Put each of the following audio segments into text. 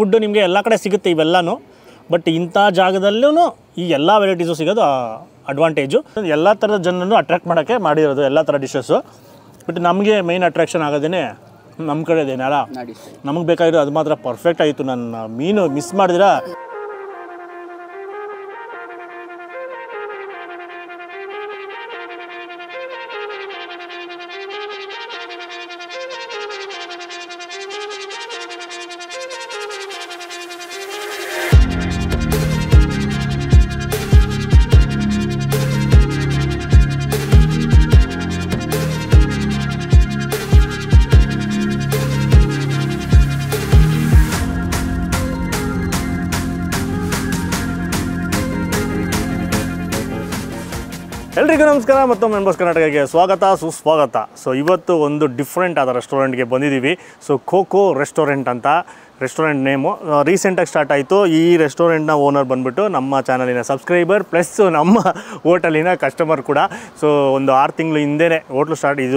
Food ನಿಮಗೆ ಎಲ್ಲ ಕಡೆ ಸಿಗುತ್ತೆ ಇವೆಲ್ಲನೂ. ಬಟ್ ಇಂಥ ಜಾಗದಲ್ಲೂ ಈ ಎಲ್ಲ ವೆರೈಟೀಸು ಸಿಗೋದು ಅಡ್ವಾಂಟೇಜು. ಎಲ್ಲ ಥರದ ಜನರನ್ನು ಅಟ್ರ್ಯಾಕ್ಟ್ ಮಾಡೋಕ್ಕೆ ಮಾಡಿರೋದು ಎಲ್ಲ ಥರ ಡಿಶಸ್ಸು. ಬಟ್ ನಮಗೆ ಮೈನ್ ಅಟ್ರಾಕ್ಷನ್ ಆಗೋದೇ ನಮ್ಮ ಕಡೆದೇನಲ್ಲ, ನಮಗೆ ಬೇಕಾಗಿರೋ ಅದು ಮಾತ್ರ ಪರ್ಫೆಕ್ಟ್ ಆಯಿತು. ನನ್ನ ಮೀನು ಮಿಸ್ ಮಾಡಿದಿರಾ ಎಲ್ರಿಗೂ ನಮಸ್ಕಾರ. ಮತ್ತೊಮ್ಮೆ ಮೆಂಬರ್ಸ್ ಕರ್ನಾಟಕಕ್ಕೆ ಸ್ವಾಗತ ಸುಸ್ವಾಗತ. ಸೊ ಇವತ್ತು ಒಂದು ಡಿಫ್ರೆಂಟ್ ಆದ ರೆಸ್ಟೋರೆಂಟ್ಗೆ ಬಂದಿದ್ದೀವಿ. ಸೊ ಖೋಖೋ ರೆಸ್ಟೋರೆಂಟ್ ಅಂತ ರೆಸ್ಟೋರೆಂಟ್ ನೇಮು ರೀಸೆಂಟಾಗಿ ಸ್ಟಾರ್ಟ್ ಆಯಿತು. ಈ ರೆಸ್ಟೋರೆಂಟ್ನ ಓನರ್ ಬಂದುಬಿಟ್ಟು ನಮ್ಮ ಚಾನಲಿನ ಸಬ್ಸ್ಕ್ರೈಬರ್ ಪ್ಲಸ್ ನಮ್ಮ ಹೋಟೆಲಿನ ಕಸ್ಟಮರ್ ಕೂಡ. ಸೊ ಒಂದು 6 ತಿಂಗಳು ಹಿಂದೆ ಹೋಟ್ಲು ಸ್ಟಾರ್ಟ್ ಈ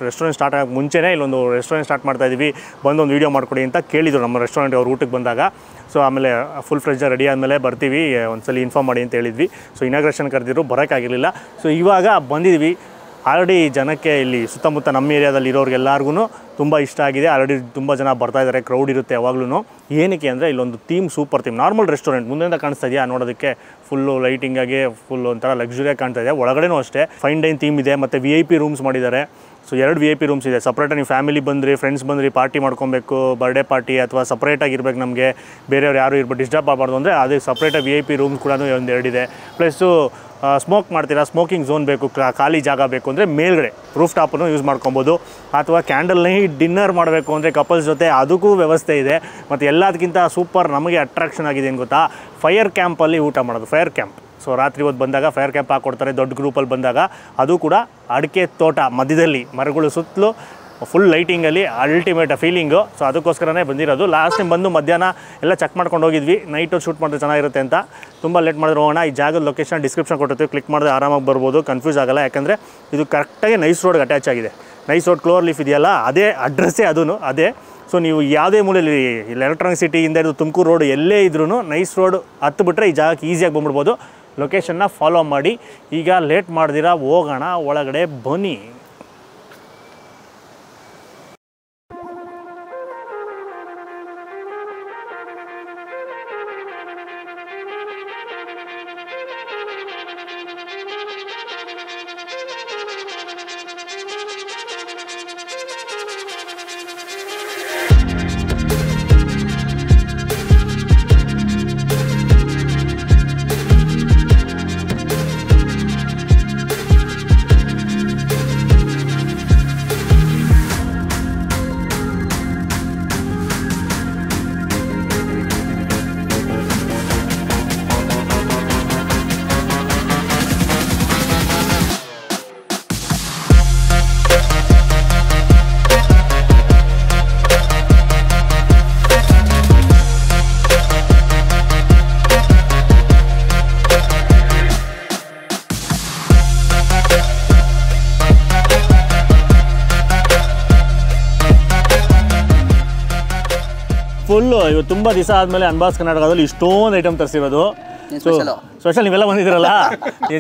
ರೆಸ್ಟೋರೆಂಟ್ ಸ್ಟಾರ್ಟ್ ಆಗೋಕ್ಕೆ ಮುಂಚೆನೇ ಇಲ್ಲೊಂದು ರೆಸ್ಟೋರೆಂಟ್ ಸ್ಟಾರ್ಟ್ ಮಾಡ್ತಾಯಿದ್ದೀವಿ, ಬಂದೊಂದು ವೀಡಿಯೋ ಮಾಡಿಕೊಡಿ ಅಂತ ಕೇಳಿದರು ನಮ್ಮ ರೆಸ್ಟೋರೆಂಟ್ ಅವ್ರು ಊಟಕ್ಕೆ ಬಂದಾಗ. ಸೊ ಆಮೇಲೆ ಫುಲ್ ಫ್ರೆಶ್ ರೆಡಿ ಆದಮೇಲೆ ಬರ್ತೀವಿ, ಒಂದ್ಸಲ ಇನ್ಫಾರ್ಮ್ ಮಾಡಿ ಅಂತ ಹೇಳಿದ್ವಿ. ಸೊ ಇನಾಗ್ರೇಷನ್ ಕರೆದಿದ್ರು, ಬರೋಕ್ಕಾಗಿರಲಿಲ್ಲ. ಸೊ ಇವಾಗ ಬಂದಿದ್ವಿ. ಆಲ್ರೆಡಿ ಜನಕ್ಕೆ ಇಲ್ಲಿ ಸುತ್ತಮುತ್ತ ನಮ್ಮ ಏರಿಯಾದಲ್ಲಿ ಇರೋರಿಗೆಲ್ಲರಿಗೂ ತುಂಬ ಇಷ್ಟ ಆಗಿದೆ. ಆಲ್ರೆಡಿ ತುಂಬ ಜನ ಬರ್ತಾಯಿದ್ದಾರೆ, ಕ್ರೌಡ್ ಇರುತ್ತೆ ಯಾವಾಗ್ಲೂ. ಏನಕ್ಕೆ ಅಂದರೆ ಇಲ್ಲೊಂದು theme super theme. Normal restaurant ಮುಂದೆಯಿಂದ ಕಾಣಿಸ್ತಾ ಇದೆಯಾ ನೋಡೋದಕ್ಕೆ, ಫುಲ್ಲು ಲೈಟಿಂಗಾಗಿ ಫುಲ್ ಒಂಥರ ಲಕ್ಸುರಿಯಾಗಿ ಕಾಣ್ತಾ ಇದೆ. ಒಳಗಡೆನೂ ಅಷ್ಟೇ ಫೈನ್ ಡೈನ್ ಥೀಮ್ ಇದೆ, ಮತ್ತು VIP ರೂಮ್ಸ್ ಮಾಡಿದ್ದಾರೆ. ಸೊ 2 VIP ರೂಮ್ಸ್ ಇದೆ. ಸಪ್ರೇಟಾಗಿ ನೀವು ಫ್ಯಾಮಿಲಿ ಬಂದ್ರಿ, ಫ್ರೆಂಡ್ಸ್ ಬಂದ್ರಿ, ಪಾರ್ಟಿ ಮಾಡ್ಕೊಬೇಕು, ಬರ್ಡೇ ಪಾರ್ಟಿ ಅಥವಾ ಸಪ್ರೇಟಾಗಿ ಇರಬೇಕು, ನಮಗೆ ಬೇರೆಯವ್ರು ಯಾರು ಇರ್ಬೋದು ಡಿಸ್ಟರ್ಬ್ ಆಗಬಾರ್ದು ಅಂದರೆ ಅದೇ ಸಪ್ರೇಟಾಗಿ VIP ರೂಮ್ಸ್ ಕೂಡ ಒಂದು 2 ಇದೆ. ಪ್ಲಸ್ಸು ಸ್ಮೋಕ್ ಮಾಡ್ತೀರಾ, ಸ್ಮೋಕಿಂಗ್ ಝೋನ್ ಬೇಕು, ಖಾಲಿ ಜಾಗ ಬೇಕು ಅಂದರೆ ಮೇಲ್ಗಡೆ ರೂಫ್ ಟಾಪನ್ನು ಯೂಸ್ ಮಾಡ್ಕೊಬೋದು. ಅಥವಾ ಕ್ಯಾಂಡಲ್ ನೈಟ್ ಡಿನ್ನರ್ ಮಾಡಬೇಕು ಅಂದರೆ ಕಪಲ್ಸ್ ಜೊತೆ ಅದಕ್ಕೂ ವ್ಯವಸ್ಥೆ ಇದೆ. ಮತ್ತು ಎಲ್ಲದಕ್ಕಿಂತ ಸೂಪರ್ ನಮಗೆ ಅಟ್ರಾಕ್ಷನ್ ಆಗಿದೆ ಏನು ಗೊತ್ತಾ, ಫೈರ್ ಕ್ಯಾಂಪಲ್ಲಿ ಊಟ ಮಾಡೋದು. ಫೈರ್ ಕ್ಯಾಂಪ್, ಸೊ ರಾತ್ರಿ ಹೊತ್ತು ಬಂದಾಗ ಫೈರ್ ಕ್ಯಾಂಪ್ ಹಾಕ್ಕೊಡ್ತಾರೆ ದೊಡ್ಡ ಗ್ರೂಪಲ್ಲಿ ಬಂದಾಗ. ಅದು ಕೂಡ ಅಡಿಕೆ ತೋಟ ಮಧ್ಯದಲ್ಲಿ, ಮರಗಳು ಸುತ್ತಲೂ ಫುಲ್ ಲೈಟಿಂಗಲ್ಲಿ ಅಲ್ಟಿಮೇಟ್ ಫೀಲಿಂಗು. ಸೊ ಅದಕ್ಕೋಸ್ಕರನೇ ಬಂದಿರೋದು. ಲಾಸ್ಟ್ ಟೈಮ್ ಬಂದು ಮಧ್ಯಾಹ್ನ ಎಲ್ಲ ಚೆಕ್ ಮಾಡ್ಕೊಂಡು ಹೋಗಿದ್ವಿ, ನೈಟು ಶೂಟ್ ಮಾಡಿದ್ರೆ ಚೆನ್ನಾಗಿರುತ್ತೆ ಅಂತ. ತುಂಬ ಲೇಟ್ ಮಾಡಿದ್ರು ಹೋಗೋಣ. ಈ ಜಾಗದ ಲೊಕೇಶನ್ ಡಿಸ್ಕ್ರಿಪ್ಷನ್ ಕೊಟ್ಟಿರ್ತೀವಿ, ಕ್ಲಿಕ್ ಮಾಡಿದ್ರೆ ಆರಾಮಾಗಿ ಬರ್ಬೋದು, ಕನ್ಫ್ಯೂಸ್ ಆಗೋಲ್ಲ. ಯಾಕಂದರೆ ಇದು ಕರೆಕ್ಟಾಗಿ ನೈಸ್ ರೋಡ್ಗೆ ಅಟ್ಯಾಚ್ ಆಗಿದೆ. ನೈಸ್ ರೋಡ್ ಕ್ಲೋವರ್ ಲೀಫ್ ಇದೆಯಲ್ಲ, ಅದೇ ಅಡ್ರೆಸ್ಸೇ ಅದೂ ಅದೇ. ಸೊ ನೀವು ಯಾವುದೇ ಮೂಲೆಯಲ್ಲಿ ಎಲೆಕ್ಟ್ರಾನಿಕ್ ಸಿಟಿಯಿಂದ ಹಿಡಿದು ತುಮಕೂರು ರೋಡ್ ಎಲ್ಲೇ ಇದ್ರೂ ನೈಸ್ ರೋಡ್ ಹತ್ತುಬಿಟ್ರೆ ಈ ಜಾಗಕ್ಕೆ ಈಸಿಯಾಗಿ ಬಂದ್ಬಿಡ್ಬೋದು. ಲೊಕೇಶನ್ನ ಫಾಲೋ ಮಾಡಿ. ಈಗ ಲೇಟ್ ಮಾಡ್ದಿರಾ ಹೋಗೋಣ ಒಳಗಡೆ, ಬನ್ನಿ. ಫುಲ್ಲು ಇವತ್ತು ತುಂಬ ದಿವಸ ಆದಮೇಲೆ ಅನ್ಬಾಸ್ ಕರ್ನಾಟಕದಲ್ಲಿ ಇಷ್ಟೊಂದು ಐಟಮ್ ತರಿಸಿರೋದು. ಸೊ ಸ್ಪೆಷಲ್ ನೀವೆಲ್ಲ ಬಂದಿದ್ದೀರಲ್ಲ,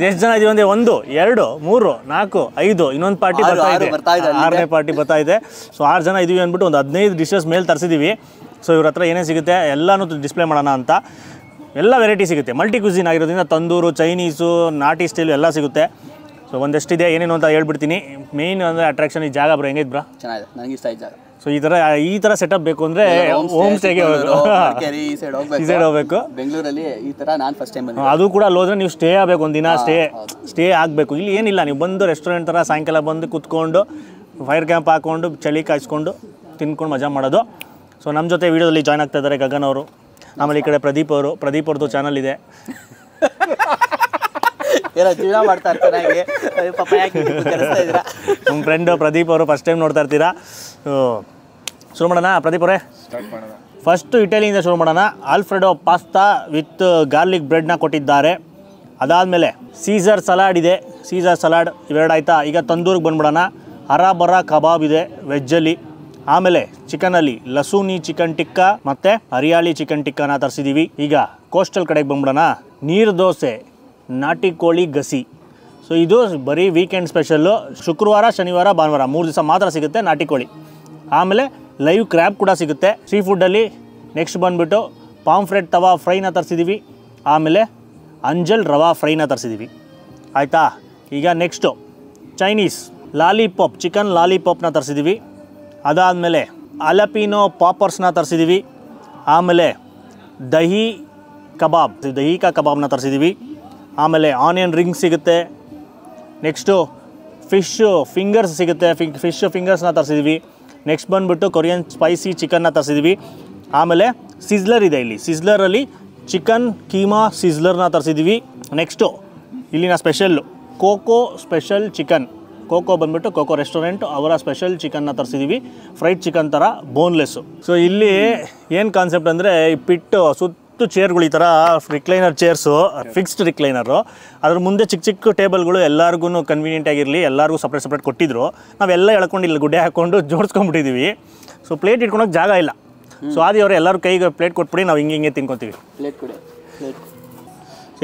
ಎಷ್ಟು ಜನ ಇದೀವಿ ಅಂದರೆ 1 2 3 4 5 ಇನ್ನೊಂದು ಪಾರ್ಟಿ ಬರ್ತಾ ಇದೆ, 6ನೇ ಪಾರ್ಟಿ ಬರ್ತಾ ಇದೆ. ಸೊ 6 ಜನ ಇದೀವಿ ಅಂದ್ಬಿಟ್ಟು ಒಂದು 15 ಡಿಶಸ್ ಮೇಲೆ ತರಿಸಿದ್ದೀವಿ. ಸೊ ಇವ್ರ ಹತ್ರ ಏನೇ ಸಿಗುತ್ತೆ ಎಲ್ಲನೂ ಡಿಸ್ಪ್ಲೇ ಮಾಡೋಣ ಅಂತ. ಎಲ್ಲ ವೆರೈಟಿ ಸಿಗುತ್ತೆ, ಮಲ್ಟಿ ಕ್ಯೂಸಿನ್ ಆಗಿರೋದ್ರಿಂದ ತಂದೂರು, ಚೈನೀಸು, ನಾಟಿ ಸ್ಟೈಲು ಎಲ್ಲ ಸಿಗುತ್ತೆ. ಸೊ ಒಂದಷ್ಟಿದೆ, ಏನೇನು ಅಂತ ಹೇಳ್ಬಿಡ್ತೀನಿ. ಮೇಯ್ನ್ ಅಂದರೆ ಅಟ್ರಾಕ್ಷನ್ ಈ ಜಾಗ. ಬ್ರೋ ಹೆಂಗೈತೆ ಬ್ರಾ? ಚೆನ್ನಾಗಿದೆ, ನನಗೆ ಇಷ್ಟ ಆಯ್ತು ಜಾಗ. ಸೊ ಈ ಥರ ಸೆಟಪ್ ಬೇಕು ಅಂದರೆ ಹೋಮ್ ಸ್ಟೇಗೆ ಈ ಸೈಡ್ ಹೋಗಬೇಕು. ಬೆಂಗಳೂರಲ್ಲಿ ಈ ಥರ ನಾನು ಫಸ್ಟ್ ಟೈಮ್ ಬಂದೆ. ಅದು ಕೂಡ ಅಲ್ಲೋದ್ರೆ ನೀವು ಸ್ಟೇ ಆಗಬೇಕು, ಒಂದಿನ ಸ್ಟೇ ಆಗಬೇಕು. ಇಲ್ಲಿ ಏನಿಲ್ಲ, ನೀವು ಬಂದು ರೆಸ್ಟೋರೆಂಟ್ ಥರ ಸಾಯಂಕಾಲ ಬಂದು ಕುತ್ಕೊಂಡು ಫೈರ್ ಕ್ಯಾಂಪ್ ಹಾಕ್ಕೊಂಡು ಚಳಿ ಕಾಯಿಸ್ಕೊಂಡು ತಿನ್ಕೊಂಡು ಮಜಾ ಮಾಡೋದು. ಸೊ ನಮ್ಮ ಜೊತೆ ವೀಡಿಯೋದಲ್ಲಿ ಜಾಯ್ನ್ ಆಗ್ತಾ ಇದ್ದಾರೆ ಗಗನ್ ಅವರು. ಆಮೇಲೆ ಈ ಕಡೆ ಪ್ರದೀಪ್ ಅವ್ರದ್ದು ಚಾನಲ್ ಇದೆ. ಜೀವನ ಮಾಡ್ತಾ ಇರ್ತಾರೆ ಪಾಪ, ಯಾಕೆ ನಮ್ಮ ಫ್ರೆಂಡು ಪ್ರದೀಪ್ ಅವರು ಫಸ್ಟ್ ಟೈಮ್ ನೋಡ್ತಾ ಇರ್ತೀರಾ. ಶುರು ಮಾಡೋಣ ಪ್ರದೀಪ್ ಅವರೇ? ಫಸ್ಟು ಇಟಲಿಯಿಂದ ಶುರು ಮಾಡೋಣ. ಆಲ್ಫ್ರೆಡೋ ಪಾಸ್ತಾ ವಿತ್ ಗಾರ್ಲಿಕ್ ಬ್ರೆಡ್ನ ಕೊಟ್ಟಿದ್ದಾರೆ. ಅದಾದಮೇಲೆ ಸೀಸರ್ ಸಲಾಡ್ ಇದೆ, ಸೀಸರ್ ಸಲಾಡ್ ಇವೆರಡು ಆಯಿತಾ. ಈಗ ತಂದೂರಿಗೆ ಬಂದ್ಬಿಡೋಣ. ಹರಾಬರ ಕಬಾಬ್ ಇದೆ ವೆಜ್ಜಲ್ಲಿ. ಆಮೇಲೆ ಚಿಕನಲ್ಲಿ ಲಸೂನಿ ಚಿಕನ್ ಟಿಕ್ಕಾ ಮತ್ತು ಹರಿಯಾಳಿ ಚಿಕನ್ ಟಿಕ್ಕಾನ ತರಿಸಿದ್ದೀವಿ. ಈಗ ಕೋಸ್ಟಲ್ ಕಡೆಗೆ ಬಂದ್ಬಿಡೋಣ. ನೀರು ದೋಸೆ, ನಾಟಿ ಕೋಳಿ ಗಸಿ. ಸೊ ಇದು ಬರೀ ವೀಕೆಂಡ್ ಸ್ಪೆಷಲ್ಲು. ಶುಕ್ರವಾರ, ಶನಿವಾರ, ಭಾನುವಾರ 3 ದಿವಸ ಮಾತ್ರ ಸಿಗುತ್ತೆ ನಾಟಿ ಕೋಳಿ. ಆಮೇಲೆ ಲೈವ್ ಕ್ರ್ಯಾಬ್ ಕೂಡ ಸಿಗುತ್ತೆ. ಸೀ ಫುಡ್ಡಲ್ಲಿ ನೆಕ್ಸ್ಟ್ ಬಂದುಬಿಟ್ಟು ಪಾಂಫ್ರೆಟ್ ತವಾ ಫ್ರೈನ ತರಿಸಿದ್ದೀವಿ. ಆಮೇಲೆ ಅಂಜಲ್ ರವಾ ಫ್ರೈನ ತರಿಸಿದ್ದೀವಿ. ಆಯಿತಾ? ಈಗ ನೆಕ್ಸ್ಟು ಚೈನೀಸ್ ಲಾಲಿಪಾಪ್, ಚಿಕನ್ ಲಾಲಿಪಾಪ್ನ ತರಿಸಿದ್ದೀವಿ. ಅದಾದಮೇಲೆ ಅಲಪಿನೋ ಪಾಪರ್ಸ್ನ ತರಿಸಿದ್ದೀವಿ. ಆಮೇಲೆ ದಹಿ ಕಬಾಬ್ನ ತರಿಸಿದ್ದೀವಿ. ಆಮೇಲೆ ಆನಿಯನ್ ರಿಂಗ್ ಸಿಗುತ್ತೆ. ನೆಕ್ಸ್ಟು ಫಿಂಗರ್ಸ್ ಸಿಗುತ್ತೆ. ಫಿಶ್ ಫಿಂಗರ್ಸ್ನ ತರಿಸಿದ್ದೀವಿ. ನೆಕ್ಸ್ಟ್ ಬಂದುಬಿಟ್ಟು ಕೊರಿಯನ್ ಸ್ಪೈಸಿ ಚಿಕನ್ನ ತರಿಸಿದ್ದೀವಿ. ಆಮೇಲೆ ಸಿಜ್ಲರ್ ಇದೆ. ಇಲ್ಲಿ ಸಿಜ್ಲರಲ್ಲಿ ಚಿಕನ್ ಕೀಮಾ ಸಿಜ್ಲರ್ನ ತರಿಸಿದ್ದೀವಿ. ನೆಕ್ಸ್ಟು ಇಲ್ಲಿನ special cocoa special chicken. Cocoa ಬಂದುಬಿಟ್ಟು ಕೋಕೋ ರೆಸ್ಟೋರೆಂಟ್ ಅವರ ಸ್ಪೆಷಲ್ ಚಿಕನ್ನ ತರಿಸಿದ್ದೀವಿ. ಫ್ರೈಡ್ ಚಿಕನ್ ಥರ ಬೋನ್ಲೆಸ್ಸು. ಸೊ ಇಲ್ಲಿ ಏನು ಕಾನ್ಸೆಪ್ಟ್ ಅಂದರೆ ಈ ಪಿಟ್ಟು ಸುತ್ತು ಚೇರ್ಗಳು ಈ ಥರ ರಿಕ್ಲೈನರ್ ಚೇರ್ಸು, ಫಿಕ್ಸ್ಡ್ ರಿಕ್ಲೈನರು. ಅದ್ರ ಮುಂದೆ ಚಿಕ್ಕ ಚಿಕ್ಕ ಟೇಬಲ್ಗಳು ಎಲ್ಲರಿಗೂ ಕನ್ವೀನಿಯೆಂಟ್ ಆಗಿರಲಿ, ಎಲ್ಲರಿಗೂ ಸಪ್ರೇಟ್ ಕೊಟ್ಟಿದ್ರು. ನಾವೆಲ್ಲ ಎಳ್ಕೊಂಡು ಇಲ್ಲಿ ಗುಡ್ಡೆ ಹಾಕ್ಕೊಂಡು ಜೋಡಿಸ್ಕೊಂಡ್ಬಿಟ್ಟಿದ್ದೀವಿ. ಸೊ ಪ್ಲೇಟ್ ಇಟ್ಕೊಳಕ್ಕೆ ಜಾಗ ಇಲ್ಲ. ಸೊ ಅವರು ಎಲ್ಲರೂ ಕೈಗೆ ಪ್ಲೇಟ್ ಕೊಟ್ಬಿಡಿ, ನಾವು ಹಿಂಗೆ ತಿನ್ಕೊತೀವಿ. ಪ್ಲೇಟ್ ಕೊಡಿ.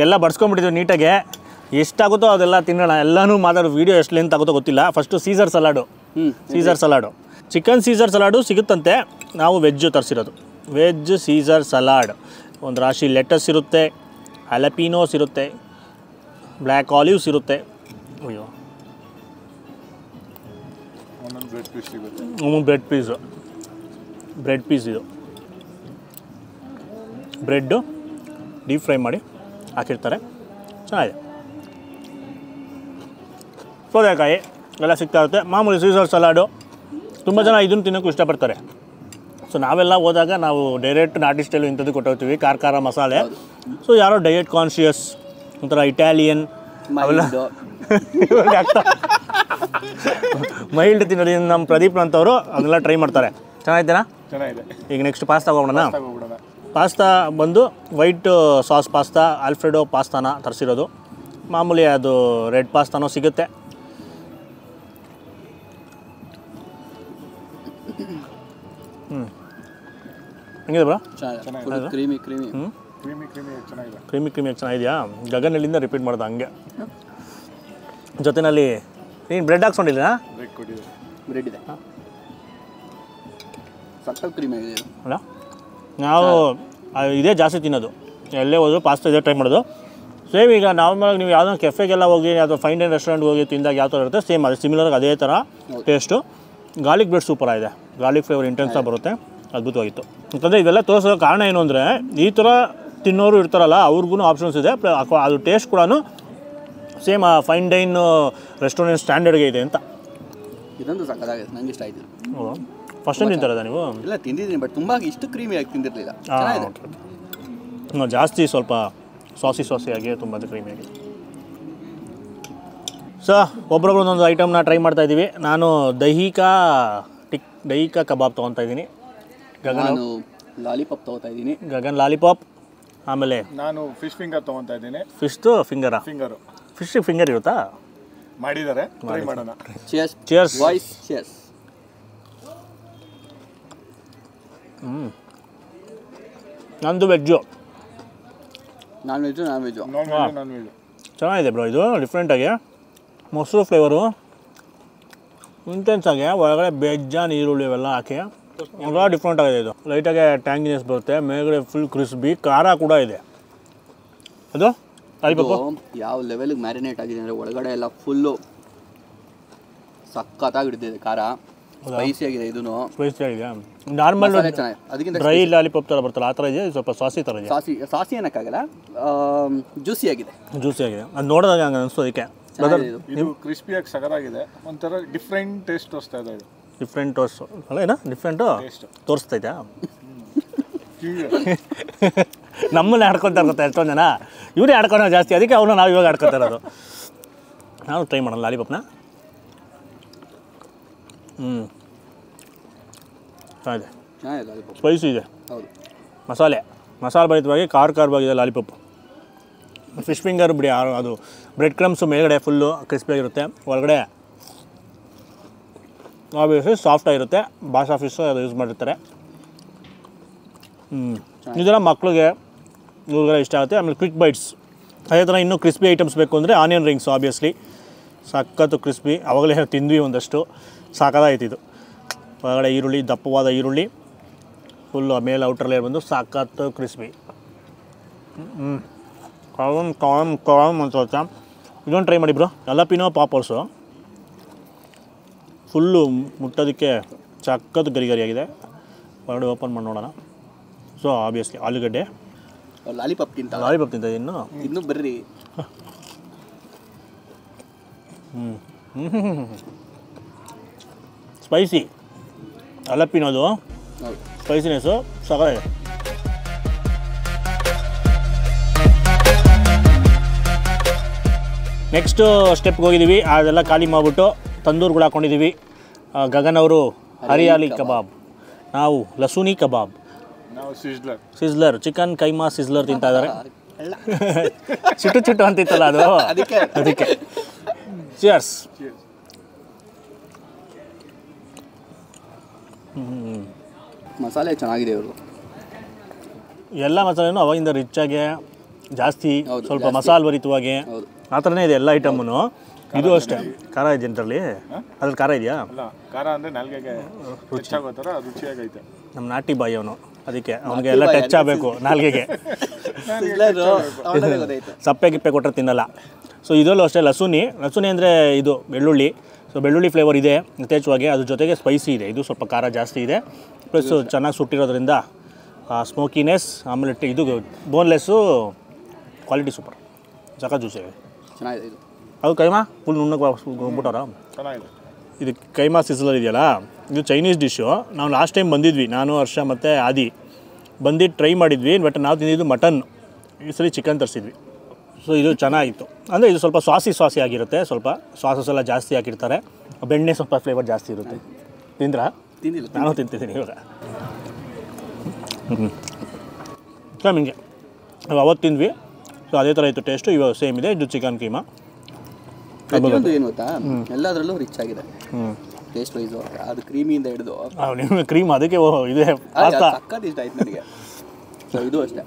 ಎಲ್ಲ ಬಡ್ಸ್ಕೊಂಡ್ಬಿಟ್ಟಿದ್ದೀವಿ ನೀಟಾಗೆ. ಎಷ್ಟಾಗುತ್ತೋ ಅದೆಲ್ಲ ತಿನ್ನೋಣ. ಎಲ್ಲನೂ ಮಾತಾಡೋ ವೀಡಿಯೋ ಎಷ್ಟು ಲೆಂತ್ ಆಗುತ್ತೋ ಗೊತ್ತಿಲ್ಲ. First Caesar salad. Chicken Caesar salad ಸಿಗುತ್ತಂತೆ. ನಾವು ವೆಜ್ಜು ತರಿಸಿರೋದು. Veg Caesar salad. ಒಂದು ರಾಶಿ ಲೆಟಸ್ ಇರುತ್ತೆ, ಹ್ಯಾಲಪಿನೋಸ್ ಇರುತ್ತೆ, ಬ್ಲ್ಯಾಕ್ ಆಲಿವ್ಸ್ ಇರುತ್ತೆ. ಅಯ್ಯೋ, ಬ್ರೆಡ್ ಪೀಸ್ ಇದು. ಬ್ರೆಡ್ಡು ಡೀಪ್ ಫ್ರೈ ಮಾಡಿ ಹಾಕಿರ್ತಾರೆ. ಚೆನ್ನಾಗಿದೆ. ಸೋರೆಕಾಯಿ ಎಲ್ಲ ಸಿಗ್ತಾ ಇರುತ್ತೆ. ಮಾಮೂಲಿ ಸೀಸರ್ ಸಲಾಡು. ತುಂಬ ಜನ ಇದನ್ನು ತಿನ್ನೋಕ್ಕೂ ಇಷ್ಟಪಡ್ತಾರೆ. ಸೊ ನಾವೆಲ್ಲ ಹೋದಾಗ ನಾವು ಡೈರೆಕ್ಟ್ ನಾಟಿ ಸ್ಟೈಲು ಇಂಥದ್ದು ಕೊಟ್ಟೋಗ್ತೀವಿ, ಖಾರ ಮಸಾಲೆ. ಸೊ ಯಾರೋ ಡಯಟ್ ಕಾನ್ಷಿಯಸ್, ಒಂಥರ ಇಟಾಲಿಯನ್ ಅವೆಲ್ಲ ಆಗ್ತಾ ಮೈಲ್ಡ್ ತಿನ್ನೋದು ನಮ್ಮ ಪ್ರದೀಪ್ ಅಂತವರು ಅದೆಲ್ಲ ಟ್ರೈ ಮಾಡ್ತಾರೆ. ಚೆನ್ನಾಗಿದ್ದೇನಾ? ಚೆನ್ನಾಗಿದೆ. ಈಗ ನೆಕ್ಸ್ಟ್ ಪಾಸ್ತಾ ಹೋಗೋಣ. ಪಾಸ್ತಾ ಬಂದು ವೈಟ್ ಸಾಸ್ ಪಾಸ್ತಾ, ಆಲ್ಫ್ರೆಡೋ ಪಾಸ್ತಾನ ತರಿಸಿರೋದು. ಮಾಮೂಲಿ ಅದು ರೆಡ್ ಪಾಸ್ತಾನೋ ಸಿಗುತ್ತೆ. ಹೆಂಗಿದೆ ಬ್ರೋ? ಕ್ರೀಮಿ ಚೆನ್ನಾಗಿದೆಯಾ? ಗಗನಲ್ಲಿಂದ ರಿಪೀಟ್ ಮಾಡ್ದೆ ಹಂಗೆ. ಜೊತೆಯಲ್ಲಿ ನೀನು ಬ್ರೆಡ್ ಹಾಕ್ಸ್ಕೊಂಡಿಲ್ಲ? ಬ್ರೆಡ್ ಇದೆ. ಸಕ್ಕತ್ ಕ್ರೀಮಿ ಆಗಿದೆ ಅಲ್ಲ? ನಾವು ಇದೇ ಜಾಸ್ತಿ ತಿನ್ನೋದು. ಎಲ್ಲೇ ಹೋದ್ರು ಪಾಸ್ತಾ ಇದೇ ಟ್ರೈ ಮಾಡೋದು. ಸೇಮ್ ಈಗ ನಾರ್ಮಲಾಗಿ ನೀವು ಯಾವುದೋ ಕೆಫೆಗೆಲ್ಲ ಹೋಗಿ ಅಥವಾ ಫೈನ್ ಡೈನ್ ರೆಸ್ಟೋರೆಂಟ್ಗೆ ಹೋಗಿ ತಿಂದಾಗ ಯಾವ ಥರ ಇರುತ್ತೆ ಸೇಮ್ ಅದೇ ಸಿಮಿಲರ್ ಅದೇ ಥರ ಟೇಸ್ಟು. ಗಾರ್ಲಿಕ್ ಬ್ರೆಡ್ ಸೂಪರ್ ಆಗಿದೆ. ಗಾರ್ಲಿಕ್ ಫ್ಲೇವರ್ ಇಂಟೆನ್ಸಾಗಿ ಬರುತ್ತೆ. ಅದ್ಭುತವಾಗಿತ್ತು. ಯಾಕಂದರೆ ಇದೆಲ್ಲ ತೋರಿಸೋ ಕಾರಣ ಏನು ಅಂದರೆ ಈ ಥರ ತಿನ್ನೋರು ಇರ್ತಾರಲ್ಲ ಅವ್ರಿಗೂ ಆಪ್ಷನ್ಸ್ ಇದೆ. ಅದು ಟೇಸ್ಟ್ ಕೂಡ ಸೇಮ್ ಫೈನ್ ಡೈನ್ ರೆಸ್ಟೋರೆಂಟ್ ಸ್ಟ್ಯಾಂಡರ್ಡ್ಗೆ ಇದೆ ಅಂತ. ಇದೊಂದು ಸಕ್ಕತ್ತಾಗಿದೆ, ನನಗೆ ಇಷ್ಟ ಆಯಿತು. ಫಸ್ಟ್ ಟೈಮ್ ತಿಂತಾರದ ನೀವು? ಇಲ್ಲ ತಿಂದಿದ್ದೀನಿ, ಬಟ್ ತುಂಬ ಇಷ್ಟು ಕ್ರೀಮಿಯಾಗಿ ತಿಂದಿರಲಿಲ್ಲ. ಜಾಸ್ತಿ ಸ್ವಲ್ಪ ಸಾಸಿಯಾಗಿ ತುಂಬ ಕ್ರೀಮಿಯಾಗಿ. ಸೊ ಒಬ್ಬರೊಬ್ರು ಒಂದೊಂದು ಐಟಮ್ನ ಟ್ರೈ ಮಾಡ್ತಾಯಿದ್ದೀವಿ. ನಾನು ದಹಿಕಾ ಕಬಾಬ್ ತೊಗೊತಾ ಇದ್ದೀನಿ. ನಾನು ಲಾಲಿಪಾಪ್ ತೊಗೊತಾ ಇದ್ದೀನಿ. ಗಗನ್ ಲಾಲಿಪಾಪ್. ಆಮೇಲೆ ನಾನು ಫಿಶ್ ಫಿಂಗರ್ ತೊಗೊತಾ ಇದ್ದೀನಿ. ಫಿಶ್ದು ಫಿಂಗರ್ ಫಿಂಗರ್ ಇರುತ್ತಾ? ಮಾಡಿದ್ದಾರೆ, ಟ್ರೈ ಮಾಡೋಣ. Cheers boys, cheers. ನಂದು ವೆಜ್ಜು. Non veg. ಚೆನ್ನಾಗಿದೆ ಬ್ರೋ. ಇದು ಡಿಫ್ರೆಂಟಾಗಿ ಮೊಸರು ಫ್ಲೇವರು ಇಂಟೆನ್ಸ್ ಆಗಿ ಒಳಗಡೆ ಬೇಜಾನ್ ಈರುಳ್ಳಿ ಇವೆಲ್ಲ ಹಾಕಿ ಒಂಥರ ಡಿಫ್ರೆಂಟ್ ಆಗಿದೆ. ಇದು ಲೈಟಾಗಿ ಟ್ಯಾಂಗಿನೆಸ್ ಬರುತ್ತೆ, ಮೇಲ್ಗಡೆ ಫುಲ್ ಕ್ರಿಸ್ಪಿ, ಖಾರ ಕೂಡ ಇದೆ. ಅದು ಯಾವ ಲೆವೆಲ್ಗೆ ಮ್ಯಾರಿನೇಟ್ ಆಗಿದೆ ಅಂದರೆ ಒಳಗಡೆ ಎಲ್ಲ ಫುಲ್ಲು ಸಖತ್ತಾಗಿ ಹಿಡಿದಿದೆ. ಖಾರ ಸ್ಪೈಸಿ ಆಗಿದೆ. ಇದೂ ಸ್ಪೈಸಿ ಆಗಿದೆ. ನಾರ್ಮಲ್ ಅದಕ್ಕಿಂತ ಡ್ರೈ ಲಾಲಿಪಾಪ್ ಥರ ಬರ್ತಲ್ಲ ಆ ಥರ ಇದೆ. ಸ್ವಲ್ಪ ಸಾಸಿ ಥರ ಇದೆ. ಸಾಸಿ ಏನಕ್ಕಾಗಲ್ಲ, ಜ್ಯೂಸಿ ಆಗಿದೆ. ಅದು ನೋಡಿದಾಗ ಹಂಗೆ ಅನಿಸ್ತು. ಅದಕ್ಕೆ ಇದು ಕ್ರಿಸ್ಪಿಯಾಗಿ ಸಗರಾಗಿದೆ. ಒಂಥರ ಡಿಫ್ರೆಂಟ್ ಟೇಸ್ಟ್ ತೋರಿಸ್ತಾ ಇದೆ. ಡಿಫ್ರೆಂಟ್ ಟೋಸ್ಟ್ ಅಲ್ಲ ಏನೋ ಡಿಫ್ರೆಂಟು ತೋರಿಸ್ತೈತಾ? ನಮ್ಮನ್ನೇ ಆಡ್ಕೊತಾ ಇರುತ್ತೆ ಎಷ್ಟೊಂದು ಜನ. ಇವರೇ ಆಡ್ಕೊಳೋ ಜಾಸ್ತಿ, ಅದಕ್ಕೆ ಅವನು ನಾವು ಇವಾಗ ಆಡ್ಕೊತಾ ಇರೋದು. ನಾವು ಟ್ರೈ ಮಾಡೋಣ ಲಾಲಿಪಾಪ್ನ. ಚೆನ್ನಾಗಿದೆ, ಸ್ಪೈಸಿ ಇದೆ, ಮಸಾಲೆ ಭರಿತವಾಗಿ ಖಾರವಾಗಿದೆ ಲಾಲಿಪಾಪ್. ಫಿಶ್ ಫಿಂಗರ್ ಬಿಡಿ, ಅದು ಬ್ರೆಡ್ ಕ್ರಮ್ಸು ಮೇಲ್ಗಡೆ ಫುಲ್ಲು ಕ್ರಿಸ್ಪಿಯಾಗಿರುತ್ತೆ, ಒಳಗಡೆ ಆಬ್ವಿಯಸ್ಲಿ ಸಾಫ್ಟಾಗಿರುತ್ತೆ. ಬಾಷಾ ಫಿಶ್ ಅದು ಯೂಸ್ ಮಾಡಿರ್ತಾರೆ. ಇದೆಲ್ಲ ಮಕ್ಳಿಗೆ ಇವ್ರಿಗೆಲ್ಲ ಇಷ್ಟ ಆಗುತ್ತೆ. ಆಮೇಲೆ ಕ್ವಿಕ್ ಬೈಟ್ಸ್, ಅದೇ ಥರ ಇನ್ನೂ ಕ್ರಿಸ್ಪಿ ಐಟಮ್ಸ್ ಬೇಕು ಅಂದರೆ ಆನಿಯನ್ ರಿಂಗ್ಸ್ ಆಬ್ವಿಯಸ್ಲಿ ಸಖತ್ತು ಕ್ರಿಸ್ಪಿ. ಆವಾಗಲೇ ತಿಂದ್ವಿ ಒಂದಷ್ಟು, ಸಾಕಾದಾಯ್ತು ಇದು. ಒಳಗಡೆ ಈರುಳ್ಳಿ, ದಪ್ಪವಾದ ಈರುಳ್ಳಿ, ಫುಲ್ಲು ಮೇಲೆ ಔಟರ್ ಲೇಯರ್ ಬಂದು ಸಖತ್ತು ಕ್ರಿಸ್ಪಿ. ಕಾಳಮ್ ಅಂತ ಹೇಳ್ತಾ ಇದೊಂದು ಟ್ರೈ ಮಾಡಿ ಬ್ರೋ. ಜಲಪಿನೋ ಪಾಪರ್ಸು ಫುಲ್ಲು ಮುಟ್ಟೋದಕ್ಕೆ ಸಖತ್ತು ಗರಿಗರಿಯಾಗಿದೆ. ಹೊರಗಡೆ ಓಪನ್ ಮಾಡಿ ನೋಡೋಣ. ಸೊ ಆಬ್ವಿಯಸ್ಲಿ ಆಲೂಗಡ್ಡೆ ಲಾಲಿಪಾಪ್ ತಿಂತ ಇನ್ನೂ ಬರ್ರಿ. ಸ್ಪೈಸಿ ಜಲಪಿನೋದು ಹೌದು. ಸ್ಪೈಸಿನೆಸ್ಸು ಸಗಳೆ. ನೆಕ್ಸ್ಟು ಸ್ಟೆಪ್ಗೆ ಹೋಗಿದ್ದೀವಿ. ಅದೆಲ್ಲ ಖಾಲಿ ಮಾಡಿಬಿಟ್ಟು ತಂದೂರುಗಳು ಹಾಕ್ಕೊಂಡಿದ್ದೀವಿ. ಗಗನ್ ಅವರು ಹರಿಯಾಲಿ ಕಬಾಬ್, ನಾವು ಲಸೂನಿ ಕಬಾಬ್, ನಾವು ಸಿಜ್ಲರ್ ಚಿಕನ್ ಕೈಮಾ ಸಿಜ್ಲರ್ ತಿಂತಾ ಇದ್ದಾರೆ. ಚಿಟ್ಟು ಅಂತಿತ್ತಲ್ಲ ಅದು, ಅದಕ್ಕೆ ಚಿಯರ್ಸ್. ಮಸಾಲೆ ಚೆನ್ನಾಗಿದೆ ಇವರು. ಎಲ್ಲ ಮಸಾಲೆನೂ ಅವಾಗಿಂದ ರಿಚ್ಚಾಗಿ ಜಾಸ್ತಿ, ಹೌದು, ಸ್ವಲ್ಪ ಜಾಸ್ತಿ. ಮಸಾಲೆ ಭರಿತವಾಗಿ ಹೌದು. ಆ ಥರನೇ ಇದೆ ಎಲ್ಲ ಐಟಮನ್ನು. ಇದು ಅಷ್ಟೇ. ಖಾರ ಇದೆ ಅದರಲ್ಲಿ, ಅದ್ರಲ್ಲಿ ಖಾರ ಇದೆಯಾ? ಅಲ್ಲ, ಖಾರ ಅಂದರೆ ನಾಲ್ಗೆಗೆ ಹೆಚ್ಚಾಗೋ ಥರ ರುಚಿಯಾಗೈತೆ. ನಮ್ಮ ನಾಟಿ ಬಾಯಿ ಅವನು, ಅದಕ್ಕೆ ಅವನಿಗೆ ಎಲ್ಲ ಟಚ್ ಆಗಬೇಕು ನಾಲ್ಗೆಗೆ. ಸಪ್ಪೆ ಗಿಪ್ಪೆ ಕೊಟ್ಟರೆ ತಿನ್ನಲ್ಲ. ಸೊ ಇದರಲ್ಲೂ ಅಷ್ಟೇ ಲಸೂನಿ ಅಂದರೆ ಇದು ಬೆಳ್ಳುಳ್ಳಿ. ಸೊ ಬೆಳ್ಳುಳ್ಳಿ ಫ್ಲೇವರ್ ಇದೆ ಯಥೇಚ್ಛವಾಗಿ, ಅದ್ರ ಜೊತೆಗೆ ಸ್ಪೈಸಿ ಇದೆ. ಇದು ಸ್ವಲ್ಪ ಖಾರ ಜಾಸ್ತಿ ಇದೆ, ಪ್ಲಸ್ ಚೆನ್ನಾಗಿ ಸುಟ್ಟಿರೋದ್ರಿಂದ ಸ್ಮೋಕಿನೆಸ್. ಆಮೇಲೆ ಇದು ಬೋನ್ಲೆಸ್ಸು ಕ್ವಾಲಿಟಿ ಸೂಪರ್, ಸಖತ್ ಜ್ಯೂಸ್ ಇದೆ, ಚೆನ್ನಾಗಿದೆ ಇದು. ಅದು ಕೈಮಾ ಫುಲ್ ನುಣ್ಣಗೆ ಹೋಗ್ಬಿಟ್ಟಾರ. ಚೆನ್ನಾಗಿದೆ ಇದು ಕೈಮಾ ಸಿಸ್ಲರ್ ಇದೆಯಲ್ಲ, ಇದು ಚೈನೀಸ್ ಡಿಶ್ಶು. ನಾವು ಲಾಸ್ಟ್ ಟೈಮ್ ಬಂದಿದ್ವಿ, ನಾನು ಹರ್ಷ ಮತ್ತು ಆದಿ ಬಂದಿದ್ದು ಟ್ರೈ ಮಾಡಿದ್ವಿ. ಬಟ್ ನಾವು ತಿಂದಿದ್ದು ಮಟನ್, ಈ ಸಲ ಚಿಕನ್ ತರಿಸಿದ್ವಿ. ಸೊ ಇದು ಚೆನ್ನಾಗಿತ್ತು. ಅಂದರೆ ಇದು ಸ್ವಲ್ಪ ಸಾಸಿ ಆಗಿರುತ್ತೆ, ಸ್ವಲ್ಪ ಸಾಸಸ್ ಎಲ್ಲ ಜಾಸ್ತಿ ಹಾಕಿರ್ತಾರೆ, ಬೆಣ್ಣೆ ಸ್ವಲ್ಪ ಫ್ಲೇವರ್ ಜಾಸ್ತಿ ಇರುತ್ತೆ. ತಿಂದ್ರಾ? ತಿಂದಿಲ್ಲ. ನಾನು ತಿಂತಿದ್ದೀನಿ ಇವಾಗ. ಸೇಮ್ ಹಿಂಗೆ ನಾವು ಅವತ್ತು ತಿಂದ್ವಿ. ಸೊ ಅದೇ ಥರ ಇತ್ತು ಟೇಸ್ಟು. ಇವಾಗ ಸೇಮ್ ಇದೆ. ಇದು ಚಿಕನ್ ಕೀಮಾ. ಪ್ರತಿಯೊಂದು ಏನು ಗೊತ್ತಾ, ಎಲ್ಲದರಲ್ಲೂ ರಿಚ್ ಆಗಿದೆ ಟೇಸ್ಟ್ ವೈಸು. ಅದು ಕ್ರೀಮಿಯಿಂದ ಹಿಡಿದು ನಿಮ್ಮ ಕ್ರೀಮ್ ಅದಕ್ಕೆ ಇದೆ ಸಕ್ಕತ್ ಇಷ್ಟ ಆಯ್ತು ನನಗೆ. ಸೊ ಇದು ಅಷ್ಟೇ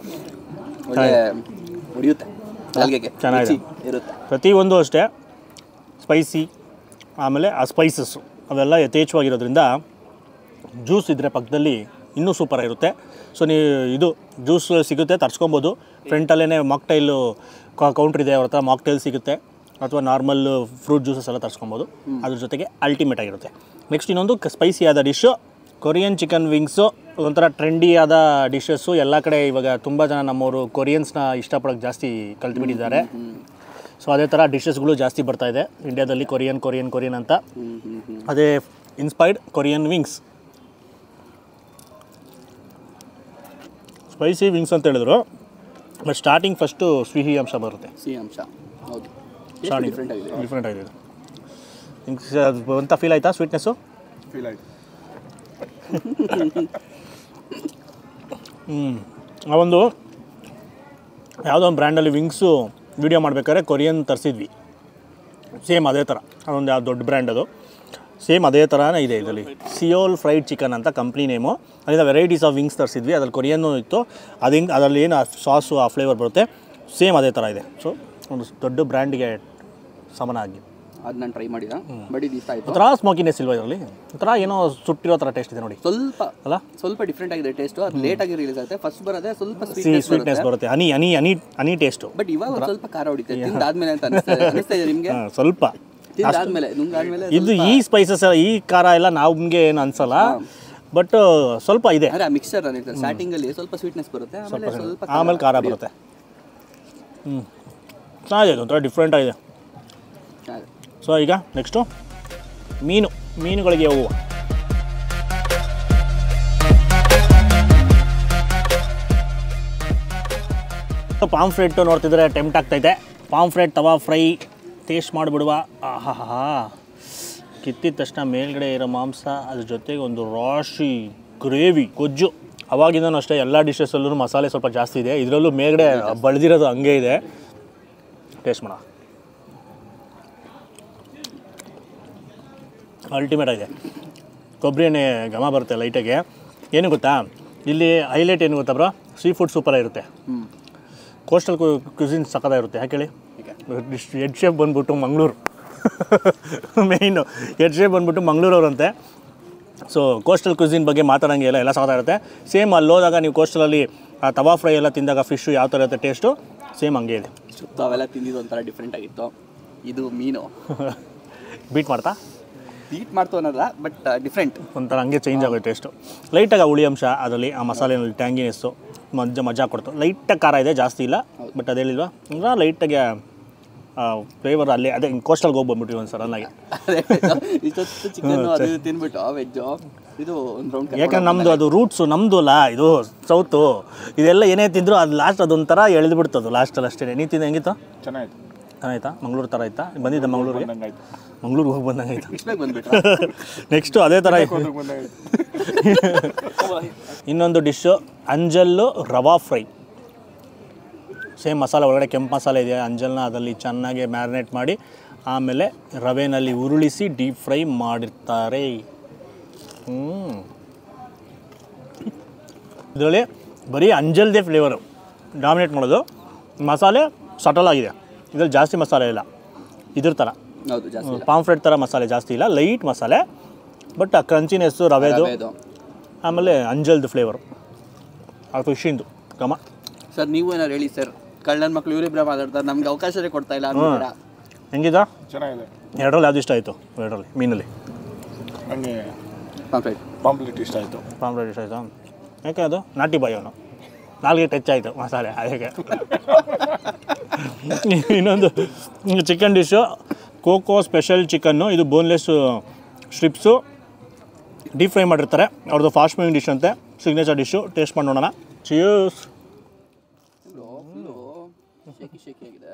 ಒಳ್ಳೆ ಹೊಡಿಯುತ್ತೆ, ನಾಲ್ಗೆಗೆ ಚೆನ್ನಾಗಿದೆ ಇರುತ್ತೆ. ಪ್ರತಿಯೊಂದು ಅಷ್ಟೇ ಸ್ಪೈಸಿ. ಆಮೇಲೆ ಆ ಸ್ಪೈಸಸ್ಸು ಅವೆಲ್ಲ ಯಥೇಚ್ಛವಾಗಿರೋದ್ರಿಂದ ಜ್ಯೂಸ್ ಇದ್ದರೆ ಪಕ್ಕದಲ್ಲಿ ಇನ್ನೂ ಸೂಪರಾಗಿರುತ್ತೆ. ಸೊ ನೀವು ಇದು ಜ್ಯೂಸ್ ಸಿಗುತ್ತೆ, ತರಿಸ್ಕೊಬೋದು. ಫ್ರಂಟಲ್ಲೇ ಮಾಕ್ಟೈಲು ಕೌಂಟ್ರ್ ಇದೆ, ಅವ್ರ ಹತ್ರ ಮಾಕ್ಟೈಲ್ ಸಿಗುತ್ತೆ, ಅಥವಾ ನಾರ್ಮಲ್ ಫ್ರೂಟ್ ಜ್ಯೂಸಸ್ ಎಲ್ಲ ತರಿಸ್ಕೊಬೋದು. ಅದ್ರ ಜೊತೆಗೆ ಅಲ್ಟಿಮೇಟ್ ಆಗಿರುತ್ತೆ. ನೆಕ್ಸ್ಟ್ ಇನ್ನೊಂದು ಸ್ಪೈಸಿ ಆದ ಡಿಶ್ಶು ಕೊರಿಯನ್ ಚಿಕನ್ ವಿಂಗ್ಸು. ಒಂಥರ ಟ್ರೆಂಡಿ ಆದ ಡಿಶಸ್ಸು. ಎಲ್ಲ ಕಡೆ ಇವಾಗ ತುಂಬ ಜನ ನಮ್ಮವರು ಕೊರಿಯನ್ಸ್ನ ಇಷ್ಟಪಡೋಕ್ಕೆ ಜಾಸ್ತಿ ಕಲ್ತ್ಬಿಟ್ಟಿದ್ದಾರೆ. ಸೊ ಅದೇ ಥರ ಡಿಶಸ್ಗಳು ಜಾಸ್ತಿ ಬರ್ತಾಯಿದೆ ಇಂಡಿಯಾದಲ್ಲಿ, ಕೊರಿಯನ್ ಅಂತ. ಅದೇ inspired Korean wings. Spicy wings ಅಂತ ಹೇಳಿದ್ರು, ಬಟ್ ಸ್ಟಾರ್ಟಿಂಗ್ ಫಸ್ಟು ಸಿಹಿ ಅಂಶ ಬರುತ್ತೆ. ಸಿಹಿ ಅಂಶ, ಹೌದು. ಸ್ಟಾರ್ಟಿಂಗ್ ಡಿಫ್ರೆಂಟ್ ಆಗಿದೆ. ನಿಮ್ಗೆ ಅಂತ ಫೀಲ್ ಆಯಿತಾ ಸ್ವೀಟ್ನೆಸ್ಸು? ಫೀಲ್ ಆಯಿತು. ಆ ಒಂದು ಯಾವುದೋ ಒಂದು ಬ್ರ್ಯಾಂಡಲ್ಲಿ ವಿಂಗ್ಸು ವೀಡಿಯೋ ಮಾಡ್ಬೇಕಾದ್ರೆ ಕೊರಿಯನ್ ತರಿಸಿದ್ವಿ. ಸೇಮ್ ಅದೇ ಥರ, ಅದೊಂದು ಯಾವ ದೊಡ್ಡ ಬ್ರ್ಯಾಂಡ್ ಅದು. ಸೇಮ್ ಅದೇ ಥರನೇ ಇದೆ ಇದರಲ್ಲಿ. ಸಿಯೋಲ್ ಫ್ರೈಡ್ ಚಿಕನ್ ಅಂತ ಕಂಪ್ನಿ ನೇಮು. ಅದರಿಂದ ವೆರೈಟೀಸ್ ಆಫ್ ವಿಂಗ್ಸ್ ತರಿಸಿದ್ವಿ. ಅದ್ರಲ್ಲಿ ಕೊರಿಯನ್ನೂ ಇತ್ತು. ಅದರಲ್ಲಿ ಏನು ಸಾಸು ಆ ಫ್ಲೇವರ್ ಬರುತ್ತೆ, ಸೇಮ್ ಅದೇ ಥರ ಇದೆ. ಸೊ ಒಂದು ದೊಡ್ಡ ಬ್ರ್ಯಾಂಡ್ಗೆ ಸಮನಾಗಿ ಅದು ನಾನು ಟ್ರೈ ಮಾಡಿದ, ಬಟ್ ಇದು ಇಷ್ಟ ಆಯಿತು. ಒಂಥರ ಸ್ಮೋಕಿನೆಸ್ ಇಲ್ವಾ ಇದರಲ್ಲಿ? ಒಂಥರ ಏನೋ ಸುಟ್ಟಿರೋ ಥರ ಟೇಸ್ಟ್ ಇದೆ ನೋಡಿ. ಸ್ವಲ್ಪ ಡಿಫ್ರೆಂಟ್ ಆಗಿದೆ ಟೇಸ್ಟು. ಅದು ಲೇಟಾಗಿ ರಿಲೀಸ್ ಆಗುತ್ತೆ. ಫಸ್ಟ್ ಬರೋದೇ ಸ್ವಲ್ಪ ಸ್ವೀಟ್ನೆಸ್ ಬರುತ್ತೆ, ಹನಿ ಟೇಸ್ಟು. ಬಟ್ ಇವಾಗ ಒಂದು ಸ್ವಲ್ಪ ಖಾರ ಹೊಡಿತೆ ತಿಂದಾದ್ಮೇಲೆ ಅಂತ ಅನಿಸ್ತಾ ಇದೆ ನಿಮಗೆ? ಸ್ವಲ್ಪ ತಿಂದಾದ್ಮೇಲೆ ಇದು ಈ ಸ್ಪೈಸಸ್ ಈ ಖಾರ ಎಲ್ಲ ನಮಗೆ ಏನು ಅನ್ಸಲ್ಲ, ಬಟ್ ಸ್ವಲ್ಪ ಇದೆ. ಅಂದರೆ ಆ ಮಿಕ್ಸ್ಚರ್ ಅನ್ನಿರ್ತದೆ. ಸ್ಟಾರ್ಟಿಂಗಲ್ಲಿ ಸ್ವಲ್ಪ ಸ್ವೀಟ್ನೆಸ್ ಬರುತ್ತೆ, ಆಮೇಲೆ ಖಾರ ಬರುತ್ತೆ. ಚೆನ್ನಾಗಿದೆ, ಒಂಥರ ಡಿಫ್ರೆಂಟ್ ಆಗಿದೆ. ಸೊ ಈಗ ನೆಕ್ಸ್ಟು ಮೀನುಗಳಿಗೆ ಹೋಗುವ. ಪಾಂಫ್ರೆಟ್ ನೋಡ್ತಿದ್ರೆ ಟೆಂಪ್ಟ್ ಆಗ್ತೈತೆ. ಪಾಂಫ್ರೆಟ್ ತವಾ ಫ್ರೈ ಟೇಸ್ಟ್ ಮಾಡಿಬಿಡುವ. ಆಹಾ, ಕಿತ್ತಿದ ತಕ್ಷಣ ಮೇಲ್ಗಡೆ ಇರೋ ಮಾಂಸ, ಅದ್ರ ಜೊತೆಗೆ ಒಂದು ರಾಶಿ ಗ್ರೇವಿ ಗೊಜ್ಜು. ಅವಾಗಿಂದನೂ ಅಷ್ಟೇ ಎಲ್ಲ ಡಿಶಸಲ್ಲೂ ಮಸಾಲೆ ಸ್ವಲ್ಪ ಜಾಸ್ತಿ ಇದೆ. ಇದರಲ್ಲೂ ಮೇಲ್ಗಡೆ ಬಳ್ದಿರೋದು ಹಂಗೆ ಇದೆ. ಟೇಸ್ಟ್ ಮಾಡ, ಅಲ್ಟಿಮೇಟ್ ಆಗಿದೆ. ಕೊಬ್ಬರಿ ಎಣ್ಣೆ ಘಮ ಬರುತ್ತೆ ಲೈಟಾಗೆ. ಏನು ಗೊತ್ತಾ, ಇಲ್ಲಿ ಹೈಲೈಟ್ ಏನು ಗೊತ್ತಾ ಬ್ರೋ, ಸೀ ಫುಡ್ ಸೂಪರಾಗಿರುತ್ತೆ. ಕೋಸ್ಟಲ್ ಕ್ಯೂಸಿನ್ ಸಕ್ಕತ್ತಾಗಿರುತ್ತೆ. ಯಾಕೆ ಹೇಳಿ, ಹೆಡ್ ಶೇಫ್ ಬಂದ್ಬಿಟ್ಟು ಮಂಗಳೂರು ಮೇಯ್ನು ಹೆಡ್ ಶೇಫ್ ಬಂದ್ಬಿಟ್ಟು ಮಂಗಳೂರವ್ರಂತೆ. ಸೊ ಕೋಸ್ಟಲ್ ಕ್ಯೂಸಿನ್ ಬಗ್ಗೆ ಮಾತಾಡೋಂಗಿಲ್ಲ, ಎಲ್ಲ ಸಕ್ಕತ್ತಾಗಿರುತ್ತೆ. ಸೇಮ್ ಅಲ್ಲಿ ಹೋದಾಗ ನೀವು ಕೋಸ್ಟಲಲ್ಲಿ ತವಾ ಫ್ರೈ ಎಲ್ಲ ತಿಂದಾಗ ಫಿಶ್ಶು ಯಾವ ಥರ ಇರುತ್ತೆ ಟೇಸ್ಟು ಸೇಮ್ ಹಂಗೆ ಇದೆ. ಸುತ್ತ ಅವೆಲ್ಲ ತಿಂದಿದ್ದು ಒಂಥರ ಡಿಫ್ರೆಂಟ್ ಆಗಿತ್ತು. ಇದು ಮೀನು ಬೀಟ್ ಮಾಡ್ತು ಅನ್ನೋಲ್ಲ, ಬಟ್ ಡಿಫ್ರೆಂಟ್, ಒಂಥರ ಹಂಗೆ ಚೇಂಜ್ ಆಗೋದು ಟೇಸ್ಟು. ಲೈಟಾಗಿ ಹುಳಿ ಅಂಶ ಅದರಲ್ಲಿ, ಆ ಮಸಾಲೆನಲ್ಲಿ ಟ್ಯಾಂಗಿನೆಸ್ಸು ಮಜಾ ಕೊಡ್ತು. ಲೈಟಾಗಿ ಖಾರ ಇದೆ, ಜಾಸ್ತಿ ಇಲ್ಲ. ಬಟ್ ಅದು ಹೇಳಿಲ್ವಾ ಅಂದ್ರೆ ಲೈಟಾಗಿ ಫ್ಲೇವರ್ ಅಲ್ಲಿ ಅದೇ ಕೋಸ್ಟಲ್ಗೆ ಹೋಗಿ ಬಂದ್ಬಿಟ್ಟು ಒಂದು ಸಡನ್ನಾಗಿ ಇಷ್ಟೊತ್ತು ಚಿಕನ್ ಅದು ತಿನ್ಬಿಟ್ಟು ವೆಜ್ಜು ಇದು ಒಂದು ರೌಂಡ್. ಯಾಕಂದ್ರೆ ನಮ್ಮದು ಅದು ರೂಟ್ಸು ನಮ್ಮದು ಅಲ್ಲ, ಇದು ಸೌತು. ಇದೆಲ್ಲ ಏನೇ ತಿಂದರೂ ಅದು ಲಾಸ್ಟ್ ಅದೊಂಥರ ಎಳೆದುಬಿಡ್ತದು ಲಾಸ್ಟಲ್ಲಿ ಅಷ್ಟೇ. ನೀವು ತಿಂದು ಹೆಂಗಿತ್ತು? ಚೆನ್ನಾಯ್ತಾ? ಮಂಗಳೂರು ಥರ ಆಯ್ತಾ? ಬಂದಿದ್ದೆ ಮಂಗಳೂರಿಗೆ? ಮಂಗಳೂರಿಗೆ ಹೋಗಿ ಬಂದಂಗೆ ಆಯಿತು. ನೆಕ್ಸ್ಟು ಅದೇ ಥರ ಇನ್ನೊಂದು ಡಿಶ್ಶು ಅಂಜಲ್ಲು ರವಾ ಫ್ರೈ. ಸೇಮ್ ಮಸಾಲೆ ಒಳಗಡೆ ಕೆಂಪು ಮಸಾಲೆ ಇದೆ, ಅಂಜಲ್ನ ಅದರಲ್ಲಿ ಚೆನ್ನಾಗಿ ಮ್ಯಾರಿನೇಟ್ ಮಾಡಿ ಆಮೇಲೆ ರವೆನಲ್ಲಿ ಉರುಳಿಸಿ ಡೀಪ್ ಫ್ರೈ ಮಾಡಿರ್ತಾರೆ. ಇದರಲ್ಲಿ ಬರೀ ಅಂಜಲ್ದೇ ಫ್ಲೇವರು ಡಾಮಿನೇಟ್ ಮಾಡೋದು. ಮಸಾಲೆ ಸಟಲ್ ಆಗಿದೆ, ಇದರಲ್ಲಿ ಜಾಸ್ತಿ ಮಸಾಲೆ ಇಲ್ಲ. ಇದ್ರ ಥರ ಪಾಂಫ್ರೆಟ್ ಥರ ಮಸಾಲೆ ಜಾಸ್ತಿ ಇಲ್ಲ, ಲೈಟ್ ಮಸಾಲೆ. ಬಟ್ ಆ ಕ್ರಂಚಿನೆಸ್ಸು ರವೆದು, ಆಮೇಲೆ ಅಂಜಲ್ದು ಫ್ಲೇವರು, ಆ ಫಿಶಿಂದು ಘಮ. ಸರ್ ನೀವು ಏನಾರು ಹೇಳಿ ಸರ್, ಕಳ್ಳನ ಮಕ್ಕಳು ಇವರಿಬ್ಬರ ಮಾತಾಡ್ತಾರೆ, ನಮ್ಗೆ ಅವಕಾಶನೇ ಕೊಡ್ತಾ ಇಲ್ಲ. ಹೆಂಗಿದ? ಚೆನ್ನಾಗಿದೆ. ಎರಡರಲ್ಲಿ ಯಾವ್ದು ಇಷ್ಟ ಆಯಿತು? ಎರಡರಲ್ಲಿ ಮೀನಲ್ಲಿ ನನಗೆ ಪಾಂಪ್ಲೆಟ್ ಇಷ್ಟ ಆಯಿತು. ಪಾಂಪ್ಲೆಟ್ ಇಷ್ಟ ಆಯಿತು. ಯಾಕೆ ಅದು ನಾಟಿ ಬಾಯಿ ಅವನು ನಾಲ್ಗೆ ಟಚ್ ಆಯಿತು ಮಸಾಲೆ ಅದಕ್ಕೆ. ಇನ್ನೊಂದು chicken dish cocoa special chicken. ಇದು ಬೋನ್ಲೆಸ್ ಸ್ಟ್ರಿಪ್ಸು ಡೀಪ್ ಫ್ರೈ ಮಾಡಿರ್ತಾರೆ. ಅವ್ರದ್ದು ಫಾಸ್ಟ್ ಮೂವಿಂಗ್ ಡಿಶ್ ಅಂತೆ, ಸಿಗ್ನೇಚರ್ ಡಿಶ್ಶು. ಟೇಸ್ಟ್ ಮಾಡಿ ನೋಡೋಣ. ಚಿಯರ್ಸ್. ಶೇಕಿ ಆಗಿದೆ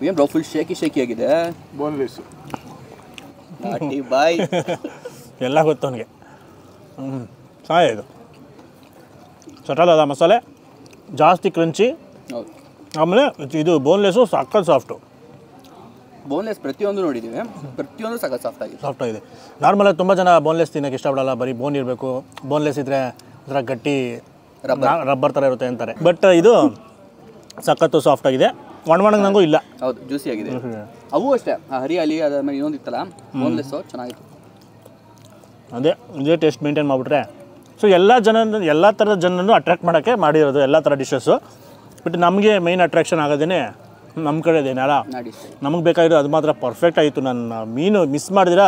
ಏನು ಬ್ರೋ, ಫುಲ್ ಶೇಕಿ ಆಗಿದೆ. ಬೋನ್ಲೆಸ್ ನಾಟಿ ಬಾಯ್ ಎಲ್ಲ ಗೊತ್ತು ಅವನಿಗೆ. ಚೆನ್ನಾಗಿದೆ. ಸಟಲ್ ಮಸಾಲೆ ಜಾಸ್ತಿ ಕ್ರಂಚಿ. ಆಮೇಲೆ ಇದು ಬೋನ್ಲೆಸ್ಸು ಸಕ್ಕತ್ ಸಾಫ್ಟು. ಬೋನ್ಲೆಸ್ ಪ್ರತಿಯೊಂದು ನೋಡಿದ್ದೀವಿ, ಪ್ರತಿಯೊಂದು ಸಖತ್ ಸಾಫ್ಟ್ ಆಗಿದೆ. ನಾರ್ಮಲಾಗಿ ತುಂಬ ಜನ ಬೋನ್ಲೆಸ್ ತಿನ್ನೋಕ್ಕೆ ಇಷ್ಟಪಡಲ್ಲ, ಬರೀ ಬೋನ್ ಇರಬೇಕು, ಬೋನ್ಲೆಸ್ ಇದ್ದರೆ ಒಂಥರ ಗಟ್ಟಿ ರಬ್ಬರ್ ಥರ ಇರುತ್ತೆ ಅಂತಾರೆ. ಬಟ್ ಇದು ಸಖತ್ತು ಸಾಫ್ಟ್ ಆಗಿದೆ. ಒಣಗೆ ನಂಗೂ ಇಲ್ಲ. ಹೌದು, ಜ್ಯೂಸಿ ಆಗಿದೆ. ಅವು ಅಷ್ಟೇ, ಹರಿಯಾಲಿ ಅದಾದ್ಮೇಲೆ ಇನ್ನೊಂದು ಇತ್ತಲ್ಲ ಬೋನ್ಲೆಸ್ಸು, ಚೆನ್ನಾಗಿತ್ತು. ಅದೇ ಇದೇ ಟೇಸ್ಟ್ ಮೇಂಟೈನ್ ಮಾಡಿಬಿಟ್ರೆ ಸೊ ಎಲ್ಲ ಥರದ ಜನರನ್ನು ಅಟ್ರಾಕ್ಟ್ ಮಾಡೋಕ್ಕೆ ಮಾಡಿರೋದು ಎಲ್ಲ ಥರ ಡಿಶಸ್ಸು. ಬಟ್ ನಮಗೆ ಮೈನ್ ಅಟ್ರಾಕ್ಷನ್ ಆಗೋದೇ ನಮ್ಮ ಕಡೆದೇನಲ್ಲ, ನಮಗೆ ಬೇಕಾಗಿರೋ ಅದು ಮಾತ್ರ ಪರ್ಫೆಕ್ಟ್ ಆಯಿತು. ನನ್ನ ಮೀನು ಮಿಸ್ ಮಾಡಿದಿರ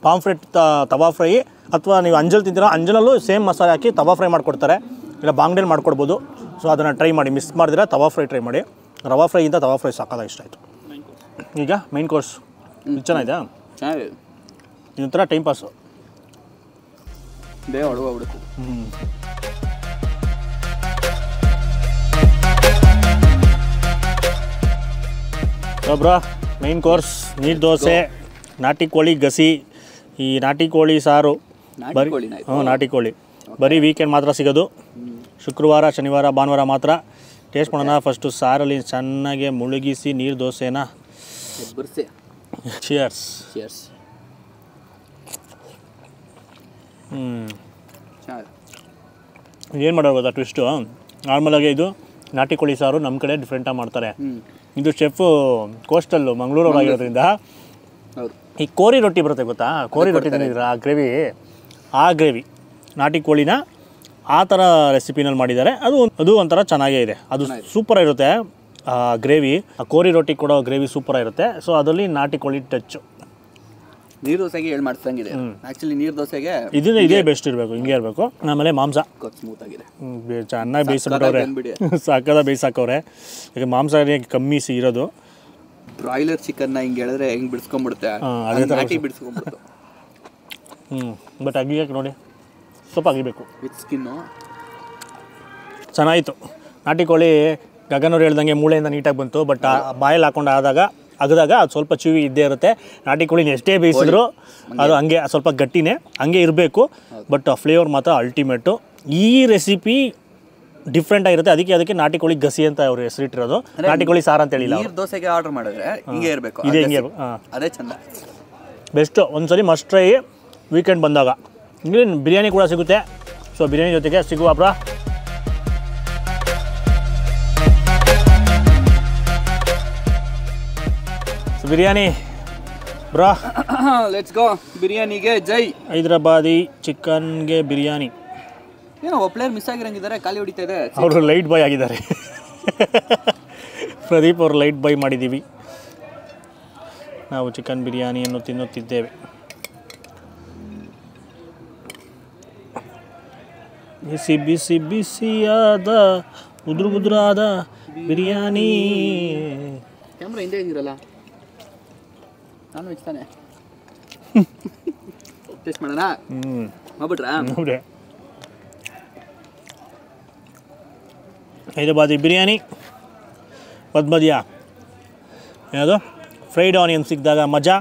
ಪಾಂಫ್ರೆಟ್ ತವಾ ಫ್ರೈ, ಅಥವಾ ನೀವು ಅಂಜಲ್ ತಿಂತೀರ, ಅಂಜಲಲ್ಲೂ ಸೇಮ್ ಮಸಾಲೆ ಹಾಕಿ ತವಾ ಫ್ರೈ ಮಾಡಿಕೊಡ್ತಾರೆ, ಇಲ್ಲ ಬಾಂಗ್ಡೇಲಿ ಮಾಡ್ಕೊಡ್ಬೋದು. ಸೊ ಅದನ್ನು ಟ್ರೈ ಮಾಡಿ, ಮಿಸ್ ಮಾಡಿದಿರ ತವಾ ಫ್ರೈ ಟ್ರೈ ಮಾಡಿ. ರವಾ ಫ್ರೈಗಿಂತ ತವಾ ಫ್ರೈ ಸಾಕಾದಾಗ ಇಷ್ಟ ಆಯಿತು. ಈಗ ಮೈನ್ ಕೋರ್ಸ್ ಚೆನ್ನಾಗಿದೆ. ಇದೊಂಥರ ಟೈಮ್ ಪಾಸು, ಬೇಗ ಹೊಡ್ಕೋಗ್ಬಿಡುತ್ತೆ. ಬ್ರೋ ಮೈನ್ ಕೋರ್ಸ್ ನೀರು ದೋಸೆ, ನಾಟಿ ಕೋಳಿ ಗಸಿ. ಈ ನಾಟಿ ಕೋಳಿ ಸಾರು ಬರೀ ನಾಟಿ ಕೋಳಿ ಬರೀ ವೀಕೆಂಡ್ ಮಾತ್ರ ಸಿಗೋದು. ಶುಕ್ರವಾರ, ಶನಿವಾರ, ಭಾನುವಾರ ಮಾತ್ರ. ಟೇಸ್ಟ್ ಮಾಡೋಣ. ಫಸ್ಟು ಸಾರಲ್ಲಿ ಚೆನ್ನಾಗಿ ಮುಳುಗಿಸಿ ನೀರು ದೋಸೆನ. ಚಿಯರ್ಸ್. ಏನು ಮಾಡೋದು ಗೊತ್ತಾ ಟ್ವಿಸ್ಟು? ನಾರ್ಮಲಾಗಿ ಇದು ನಾಟಿ ಕೋಳಿ ಸಾರು ನಮ್ಮ ಕಡೆ ಡಿಫ್ರೆಂಟಾಗಿ ಮಾಡ್ತಾರೆ. ಇದು ಶೆಫು ಕೋಸ್ಟಲ್ಲು ಮಂಗಳೂರವ್ರು ಆಗಿರೋದ್ರಿಂದ ಈ ಕೋರಿ ರೊಟ್ಟಿ ಬರುತ್ತೆ ಗೊತ್ತಾ? ಕೋರಿ ರೊಟ್ಟಿ ತಿಂದಿದ್ರೆ ಆ ಗ್ರೇವಿ ನಾಟಿ ಕೋಳಿನ ಆ ಥರ ರೆಸಿಪಿನಲ್ಲಿ ಮಾಡಿದ್ದಾರೆ. ಅದು ಒಂಥರ ಚೆನ್ನಾಗೇ ಇದೆ. ಅದು ಸೂಪರಾಗಿರುತ್ತೆ ಗ್ರೇವಿ. ಆ ಕೋರಿ ರೊಟ್ಟಿ ಕೊಡೋ ಗ್ರೇವಿ ಸೂಪರಾಗಿರುತ್ತೆ. ಸೊ ಅದರಲ್ಲಿ ನಾಟಿ ಕೋಳಿ ಟಚ್ಚು. ನೀರು ದೋಸೆಗೆ ಹೇಳಿ ಮಾಡ್ಸಂಗಿದೆ. ಆ್ಯಕ್ಚುಲಿ ನೀರು ದೋಸೆಗೆ ಇದೇ ಬೆಸ್ಟ್ ಇರಬೇಕು, ಹಿಂಗೆ ಇರಬೇಕು. ಆಮೇಲೆ ಮಾಂಸ ಸ್ಮೂತ್ ಆಗಿದೆ, ಚೆನ್ನಾಗಿ ಬೇಯಿಸ್ಬಿಟ್ಟವ್ರೆ, ಸಾಕದ ಬೇಯಿಸಾಕವ್ರೆ. ಈಗ ಮಾಂಸ ಕಮ್ಮಿ ಇರೋದು. ಬ್ರಾಯ್ಲರ್ ಚಿಕನ್ನ ಹಿಂಗೆ ಹೇಳಿದ್ರೆ ಹೆಂಗೆ ಬಿಡಿಸ್ಕೊಂಡ್ಬಿಡುತ್ತೆ, ಅದೇ ಥರ ಬಿಡಿಸ್ಕೊಂಡ್ಬಿಡ್ತು. ಬಟ್ ಅಗಿಯಕ್ಕೆ ನೋಡಿ ಸ್ವಲ್ಪ ಅಗಿಬೇಕು ವಿತ್ ಸ್ಕಿನ್ನು. ಚೆನ್ನಾಗಿತ್ತು. ನಾಟಿ ಕೋಳಿ ಗಗನವ್ರು ಹೇಳ್ದಂಗೆ ಮೂಳೆಯಿಂದ ನೀಟಾಗಿ ಬಂತು. ಬಟ್ ಬಾಯಲ್ಲಿ ಹಾಕೊಂಡು ಅಗದಾಗ ಅದು ಸ್ವಲ್ಪ ಚಿವಿ ಇದ್ದೇ ಇರುತ್ತೆ. ನಾಟಿ ಕೋಳಿನ ಎಷ್ಟೇ ಬೇಯಿಸಿದ್ರು ಅದು ಹಂಗೆ ಸ್ವಲ್ಪ ಗಟ್ಟಿನೇ ಹಂಗೆ ಇರಬೇಕು. ಬಟ್ ಆ ಫ್ಲೇವರ್ ಮಾತ್ರ ಅಲ್ಟಿಮೇಟು. ಈ ರೆಸಿಪಿ ಡಿಫ್ರೆಂಟ್ ಆಗಿರುತ್ತೆ. ಅದಕ್ಕೆ ನಾಟಿ ಕೋಳಿ ಗಸಿ ಅಂತ ಅವ್ರು ಹೆಸರಿಟ್ಟಿರೋದು. ನಾಟಿ ಕೋಳಿ ಸಾರು ಅಂತ ಹೇಳಿಲ್ಲ. ನೀರು ದೋಸೆಗೆ ಆರ್ಡರ್ ಮಾಡಿದ್ರೆ ಹಿಂಗೆ ಇರಬೇಕು, ಇದೆ ಹಿಂಗೆ ಅದೇ ಚಂದ. ಬೆಸ್ಟು. ಒಂದ್ಸಲಿ ಮಸ್ಟ್ ಟ್ರೈ. ವೀಕೆಂಡ್ ಬಂದಾಗ. ಇಲ್ಲಿ ಬಿರಿಯಾನಿ ಕೂಡ ಸಿಗುತ್ತೆ. ಸೊ ಬಿರಿಯಾನಿ ಜೊತೆಗೆ ಸಿಗುವ bro. So biryani bro. Let's go. ಬಿರಿಯಾನಿಗೆ ಜೈ. ಹೈದರಾಬಾದಿ ಚಿಕನ್ಗೆ ಬಿರಿಯಾನಿ. ಏನೋ ಪ್ಲೇಯರ್ ಮಿಸ್ ಆಗಿರಂಗಿದ್ದಾರೆ, ಖಾಲಿ ಹೊಡಿತಾ ಇದೆ. ಅವರು ಲೈಟ್ ಬಾಯ್ ಆಗಿದ್ದಾರೆ. ಪ್ರದೀಪ್ ಅವರು ಲೈಟ್ ಬಾಯ್ ಮಾಡಿದ್ದೀವಿ. ನಾವು ಚಿಕನ್ ಬಿರಿಯಾನಿಯನ್ನು ತಿನ್ನುತ್ತಿದ್ದೇವೆ. ಬಿಸಿ ಬಿಸಿ ಬಿಸಿಯಾದ ಉದುರು ಉದುರಾದ ಬಿರಿಯಾನಿ. ಕ್ಯಾಮ್ರಾ ಹಿಂದೆ ಇದ್ದೀರಲ್ಲ, ನಾನು ಇಚ್ತಾನೆ ಟೇಸ್ಟ್ ಮಾಡೋಣ. ಮಾಡ್ಬಿಟ್ರಾ? ನೋಡ್ರೆ ಹೈದರಾಬಾದಿ ಬಿರಿಯಾನಿ ಮಧ್ಯ ಏನದು ಫ್ರೈಡ್ ಆನಿಯನ್ ಸಿಕ್ಕಿದಾಗ ಮಜಾ.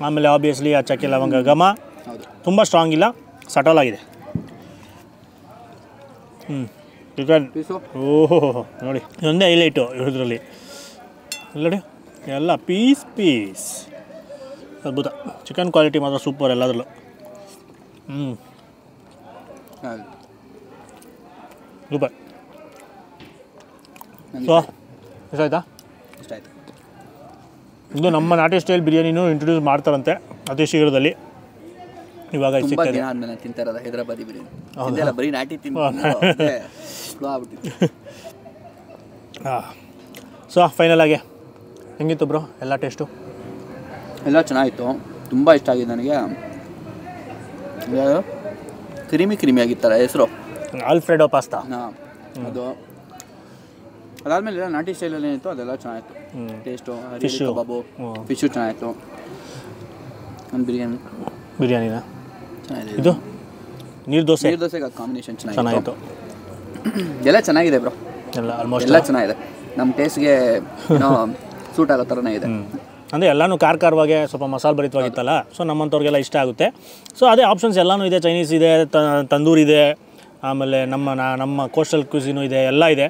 ಆಮೇಲೆ ಆಬ್ವಿಯಸ್ಲಿ ಆ ಚಕ್ಕೆ ಲವಂಗ ಘಮ ತುಂಬ ಸ್ಟ್ರಾಂಗ್ ಇಲ್ಲ, ಸಟಲ್ ಆಗಿದೆ. ಚಿಕನ್ ಓಹೋ ನೋಡಿ, ಇದೊಂದೇ ಹೈಲೈಟು ಇರೋದ್ರಲ್ಲಿ. ನೋಡಿ ಎಲ್ಲ ಪೀಸ್ ಪೀಸ್ ಅದ್ಭುತ. ಚಿಕನ್ ಕ್ವಾಲಿಟಿ ಮಾತ್ರ ಸೂಪರ್ ಎಲ್ಲದರಲ್ಲೂ. ಸೂಪರ್. ಸೊ ಇಷ್ಟ ಆಯ್ತಾ? ಇಷ್ಟ ಆಯ್ತು. ಇದು ನಮ್ಮ ನಾಟಿ ಸ್ಟೈಲ್ ಬಿರಿಯಾನಿನೂ ಇಂಟ್ರೊಡ್ಯೂಸ್ ಮಾಡ್ತಾರಂತೆ ಅತಿ ಶೀಘ್ರದಲ್ಲಿ. ಇವಾಗ ಇದು ತುಂಬಾ ಸಿಗ್ತದೆ. ದಿನ ಆದ್ಮೇಲೆ ತಿಂತಾ ಇರೋದು ಹೈದರಾಬಾದಿ ಬಿರಿಯಾನಿ. ಇದೆಲ್ಲ ಬರೀ ನಾಟಿ ತಿಂದು ಸೊ ಫೈನಲ್ ಆಗಿ ಹೆಂಗಿತ್ತು ಬ್ರೋ ಎಲ್ಲ ಟೇಸ್ಟು? ಎಲ್ಲ ಚೆನ್ನಾಗಿತ್ತು, ತುಂಬ ಇಷ್ಟ ಆಗಿದೆ ನನಗೆ. ಕ್ರೀಮಿ ಕ್ರೀಮಿ ಆಗಿತ್ತಲ್ಲ ಹೆಸರು, ಆಲ್ಫ್ರೆಡೋ ಪಾಸ್ತಾ. ಹಾಂ ಅದು ಅದಾದಮೇಲೆ ಎಲ್ಲ ನಾಟಿ ಸ್ಟೈಲಲ್ಲಿ ಏನಿತ್ತು ಅದೆಲ್ಲ ಚೆನ್ನಾಗಿತ್ತು ಟೇಸ್ಟು. ಫಿಶ್ ಕಬಾಬು, ಫಿಶು ಚೆನ್ನಾಗಿತ್ತು. ಒಂದು ಬಿರಿಯಾನಿನ ಚೆನ್ನಾಗಿದೆ. ಇದು ನೀರು ದೋಸೆ ದೋಸೆಗೆ ಕಾಂಬಿನೇಷನ್ ಚೆನ್ನಾಗಿತ್ತು. ಎಲ್ಲ ಚೆನ್ನಾಗಿದೆ ಬ್ರೋ, ಎಲ್ಲ ಆಲ್ಮೋಸ್ಟ್ ಎಲ್ಲ ಚೆನ್ನಾಗಿದೆ. ನಮ್ಮ ಟೇಸ್ಟ್ಗೆ ಏನೋ ಸೂಟ್ ಆಗೋ ಥರನೇ ಇದೆ. ಅಂದರೆ ಎಲ್ಲನೂ ಖಾರವಾಗೆ ಸ್ವಲ್ಪ ಮಸಾಲೆ ಭರಿತವಾಗಿತ್ತಲ್ಲ, ಸೊ ನಮ್ಮಂಥವ್ರಿಗೆಲ್ಲ ಇಷ್ಟ ಆಗುತ್ತೆ. ಸೊ ಅದೇ ಆಪ್ಷನ್ಸ್ ಎಲ್ಲನೂ ಇದೆ. ಚೈನೀಸ್ ಇದೆ, ತಂದೂರಿ ಇದೆ, ಆಮೇಲೆ ನಮ್ಮ ಕೋಸ್ಟಲ್ ಕ್ಯೂಸಿನೂ ಇದೆ, ಎಲ್ಲ ಇದೆ.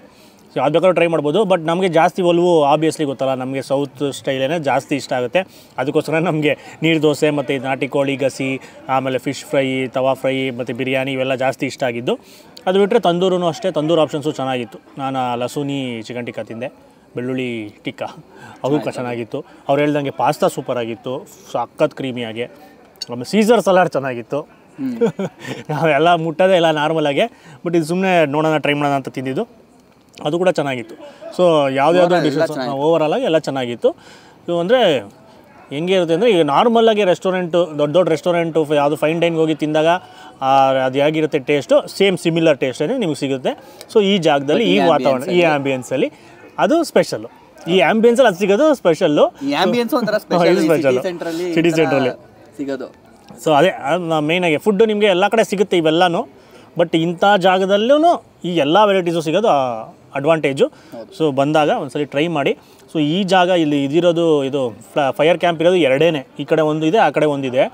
ಸೊ ಅದು ಬೇಕಾದ್ರೂ ಟ್ರೈ ಮಾಡ್ಬೋದು. ಬಟ್ ನಮಗೆ ಜಾಸ್ತಿ ಒಲವು ಆಬ್ವಿಯಸ್ಲಿ ಗೊತ್ತಲ್ಲ, ನಮಗೆ ಸೌತ್ ಸ್ಟೈಲೇ ಜಾಸ್ತಿ ಇಷ್ಟ ಆಗುತ್ತೆ. ಅದಕ್ಕೋಸ್ಕರ ನಮಗೆ ನೀರು ದೋಸೆ ಮತ್ತು ನಾಟಿ ಕೋಳಿ ಗಸಿ, ಆಮೇಲೆ ಫಿಶ್ ಫ್ರೈ, ತವಾ ಫ್ರೈ ಮತ್ತು ಬಿರಿಯಾನಿ ಇವೆಲ್ಲ ಜಾಸ್ತಿ ಇಷ್ಟ ಆಗಿದ್ದು. ಅದು ಬಿಟ್ಟರೆ ತಂದೂರೂ ಅಷ್ಟೇ, ತಂದೂರು ಆಪ್ಷನ್ಸು ಚೆನ್ನಾಗಿತ್ತು. ನಾನು ಲಸೂನಿ ಚಿಕನ್ ಟಿಕ್ಕಾ ತಿಂದೆ, ಬೆಳ್ಳುಳ್ಳಿ ಟಿಕ್ಕಾ ಅದು ಚೆನ್ನಾಗಿತ್ತು. ಅವ್ರು ಹೇಳ್ದಂಗೆ ಪಾಸ್ತಾ ಸೂಪರಾಗಿತ್ತು, ಸಖತ್ ಕ್ರೀಮಿಯಾಗೆ. ಆಮೇಲೆ ಸೀಸರ್ ಸಲಾಡ್ ಚೆನ್ನಾಗಿತ್ತು. ನಾವೆಲ್ಲ ಮುಟ್ಟೋದೇ ಇಲ್ಲ ನಾರ್ಮಲಾಗೆ, ಬಟ್ ಇದು ಸುಮ್ಮನೆ ನೋಡೋಣ ಟ್ರೈ ಮಾಡೋಣ ಅಂತ ತಿಂದಿದ್ದು, ಅದು ಕೂಡ ಚೆನ್ನಾಗಿತ್ತು. ಸೊ ಯಾವುದ್ಯಾವುದೋ ಡಿಶಸ್ ಓವರಾಲ್ ಆಗಿ ಎಲ್ಲ ಚೆನ್ನಾಗಿತ್ತು. ಇದು ಅಂದರೆ ಹೆಂಗೆ ಇರುತ್ತೆ ಅಂದರೆ, ಈಗ ನಾರ್ಮಲಾಗಿ ರೆಸ್ಟೋರೆಂಟು ದೊಡ್ಡ ದೊಡ್ಡ ರೆಸ್ಟೋರೆಂಟು ಯಾವುದು ಫೈನ್ ಡೈನ್ಗೆ ಹೋಗಿ ತಿಂದಾಗ ಅದು ಹೇಗಿರುತ್ತೆ ಟೇಸ್ಟು, ಸೇಮ್ ಸಿಮಿಲರ್ ಟೇಸ್ಟೇ ನಿಮಗೆ ಸಿಗುತ್ತೆ. ಸೊ ಈ ಜಾಗದಲ್ಲಿ ಈ ವಾತಾವರಣ, ಈ ಆ್ಯಂಬಿಯನ್ಸಲ್ಲಿ ಅದು ಸ್ಪೆಷಲ್ಲು. ಈ ಆ್ಯಂಬಿಯನ್ಸಲ್ಲಿ ಅದು ಸಿಗೋದು ಸ್ಪೆಷಲ್ಲು. ಸಿಟಿ ಸೆಂಟ್ರಲ್ಲಿ ಸಿಗೋದು. ಸೊ ಅದೇ ಮೇಯ್ನಾಗಿ ಫುಡ್ಡು ನಿಮಗೆ ಎಲ್ಲ ಕಡೆ ಸಿಗುತ್ತೆ ಇವೆಲ್ಲನೂ, ಬಟ್ ಇಂಥ ಜಾಗದಲ್ಲೂ ಈ ಎಲ್ಲ ವೆರೈಟೀಸು ಸಿಗೋದು ಅಡ್ವಾಂಟೇಜು. ಸೊ ಬಂದಾಗ ಒಂದ್ಸಲಿ ಟ್ರೈ ಮಾಡಿ. ಸೊ ಈ ಜಾಗ ಇಲ್ಲಿ ಇದಿರೋದು, ಇದು ಫೈರ್ ಕ್ಯಾಂಪ್ ಇರೋದು ಎರಡೇ, ಈ ಕಡೆ ಒಂದು ಇದೆ, ಆ ಕಡೆ ಒಂದಿದೆ.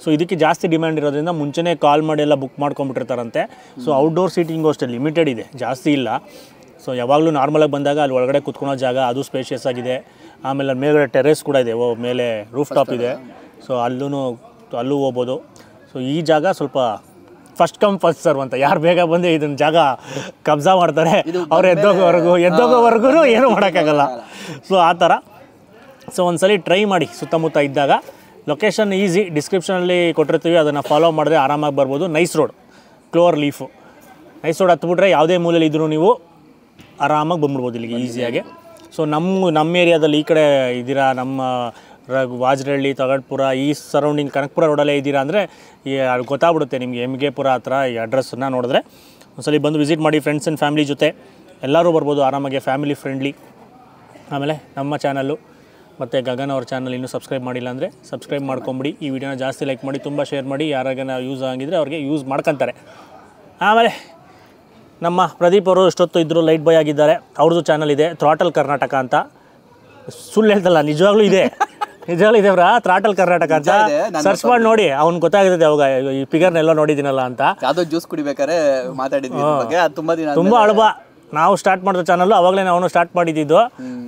ಸೊ ಇದಕ್ಕೆ ಜಾಸ್ತಿ ಡಿಮ್ಯಾಂಡ್ ಇರೋದ್ರಿಂದ ಮುಂಚೆನೇ ಕಾಲ್ ಮಾಡಿ ಎಲ್ಲ ಬುಕ್ ಮಾಡ್ಕೊಂಬಿಟ್ಟಿರ್ತಾರಂತೆ. ಸೊ ಔಟ್ಡೋರ್ ಸೀಟಿಂಗು ಅಷ್ಟೇ ಲಿಮಿಟೆಡ್ ಇದೆ, ಜಾಸ್ತಿ ಇಲ್ಲ. ಸೊ ಯಾವಾಗಲೂ ನಾರ್ಮಲಾಗಿ ಬಂದಾಗ ಅಲ್ಲಿ ಒಳಗಡೆ ಕುತ್ಕೊಳೋ ಜಾಗ ಅದು ಸ್ಪೇಷಿಯಸ್ ಆಗಿದೆ. ಆಮೇಲೆ ಅಲ್ಲಿ ಮೇಲ್ಗಡೆ ಟೆರೇಸ್ ಕೂಡ ಇದೆ, ಮೇಲೆ ರೂಫ್ ಟಾಪ್ ಇದೆ. ಸೊ ಅಲ್ಲೂ ಹೋಗ್ಬೋದು. ಸೊ ಈ ಜಾಗ ಸ್ವಲ್ಪ ಫಸ್ಟ್ ಕಮ್ ಫಸ್ಟ್ ಸರ್ವ್ ಅಂತ, ಯಾರು ಬೇಗ ಬಂದು ಇದನ್ನ ಜಾಗ ಕಬ್ಜಾ ಮಾಡ್ತಾರೆ ಅವ್ರು ಎದ್ದೋಗೋವರೆಗೂ ಏನೂ ಮಾಡೋಕ್ಕಾಗಲ್ಲ. ಸೊ ಆ ಥರ. ಸೊ ಒಂದ್ಸಲಿ ಟ್ರೈ ಮಾಡಿ ಸುತ್ತಮುತ್ತ ಇದ್ದಾಗ. ಲೊಕೇಶನ್ ಈಸಿ, ಡಿಸ್ಕ್ರಿಪ್ಷನಲ್ಲಿ ಕೊಟ್ಟಿರ್ತೀವಿ, ಅದನ್ನು ಫಾಲೋ ಮಾಡಿದ್ರೆ ಆರಾಮಾಗಿ ಬರ್ಬೋದು. Nice road, clover leaf nice road ಹತ್ಬಿಟ್ರೆ ಯಾವುದೇ ಮೂಲೆಯಲ್ಲಿ ಇದ್ರೂ ನೀವು ಆರಾಮಾಗಿ ಬಂದ್ಬಿಡ್ಬೋದು ಇಲ್ಲಿಗೆ ಈಸಿಯಾಗಿ. ಸೊ ನಮ್ಮ ಏರಿಯಾದಲ್ಲಿ ಈ ಕಡೆ ಇದ್ದೀರಾ, ನಮ್ಮ ವಾಜರಹಳ್ಳಿ, ತಗಡ್ಪುರ, ಈ ಸರೌಂಡಿಂಗ್ ಕನಕಪುರ ರೋಡಲ್ಲೇ ಇದ್ದೀರಾ ಅಂದರೆ ಅದು ಗೊತ್ತಾಗ್ಬಿಡುತ್ತೆ ನಿಮಗೆ. ಎಮ್ಗೆಪುರ ಹತ್ರ ಈ ಅಡ್ರೆಸ್ಸನ್ನು ನೋಡಿದ್ರೆ ಒಂದ್ಸಲಿ ಬಂದು ವಿಸಿಟ್ ಮಾಡಿ. ಫ್ರೆಂಡ್ಸ್ ಆ್ಯಂಡ್ ಫ್ಯಾಮಿಲಿ ಜೊತೆ ಎಲ್ಲರೂ ಬರ್ಬೋದು ಆರಾಮಾಗಿ, ಫ್ಯಾಮಿಲಿ ಫ್ರೆಂಡ್ಲಿ. ಆಮೇಲೆ ನಮ್ಮ ಚಾನಲ್ಲು ಮತ್ತು ಗಗನ್ ಅವ್ರ ಚಾನಲ್ ಇನ್ನೂ ಸಬ್ಸ್ಕ್ರೈಬ್ ಮಾಡಿಲ್ಲ ಅಂದರೆ ಸಬ್ಸ್ಕ್ರೈಬ್ ಮಾಡ್ಕೊಂಬಿಡಿ. ಈ ವಿಡಿಯೋನ ಜಾಸ್ತಿ ಲೈಕ್ ಮಾಡಿ, ತುಂಬ ಶೇರ್ ಮಾಡಿ. ಯಾರಾಗ ಯೂಸ್ ಆಗಿದ್ರೆ ಅವ್ರಿಗೆ ಯೂಸ್ ಮಾಡ್ಕೊತಾರೆ. ಆಮೇಲೆ ನಮ್ಮ ಪ್ರದೀಪ್ ಅವರು ಎಷ್ಟೊತ್ತು ಇದ್ದರು, ಲೈಟ್ ಬಾಯ್ ಆಗಿದ್ದಾರೆ. ಅವ್ರದ್ದು ಚಾನಲ್ ಇದೆ, ಥ್ರಾಟಲ್ ಕರ್ನಾಟಕ ಅಂತ. ಸುಳ್ಳು ಹೇಳ್ತಲ್ಲ, ನಿಜವಾಗ್ಲೂ ಇದೆ ಬ್ರಾ, ಥ್ರಾಟಲ್ ಕರ್ನಾಟಕ ಅಂತ ಸರ್ಚ್ ಮಾಡಿ ನೋಡಿ, ಅವ್ನು ಗೊತ್ತಾಗುತ್ತೆ ಅವಾಗ ಈ ಫಿಗರ್ನೆಲ್ಲ ನೋಡಿದ್ದೀನಲ್ಲ ಅಂತ. ಯಾವುದೋ ಜ್ಯೂಸ್ ಕುಡಿಬೇಕಾದ್ರೆ ಮಾತಾಡಿದ್ವಿ, ತುಂಬ ಅಳಬ. ನಾವು ಸ್ಟಾರ್ಟ್ ಮಾಡಿದ ಚಾನಲ್ಲು ಅವಾಗಲೇ ನಾವು ಸ್ಟಾರ್ಟ್ ಮಾಡಿದ್ದು.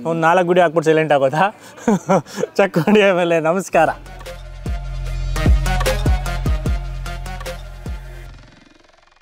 ಒಂದು 4 ವಿಡಿಯೋ ಹಾಕ್ಬಿಟ್ಟು ಸೈಲೆಂಟ್ ಆಗೋದಾ. ಚೆಕ್ ಮಾಡಿ. ಆಮೇಲೆ ನಮಸ್ಕಾರ.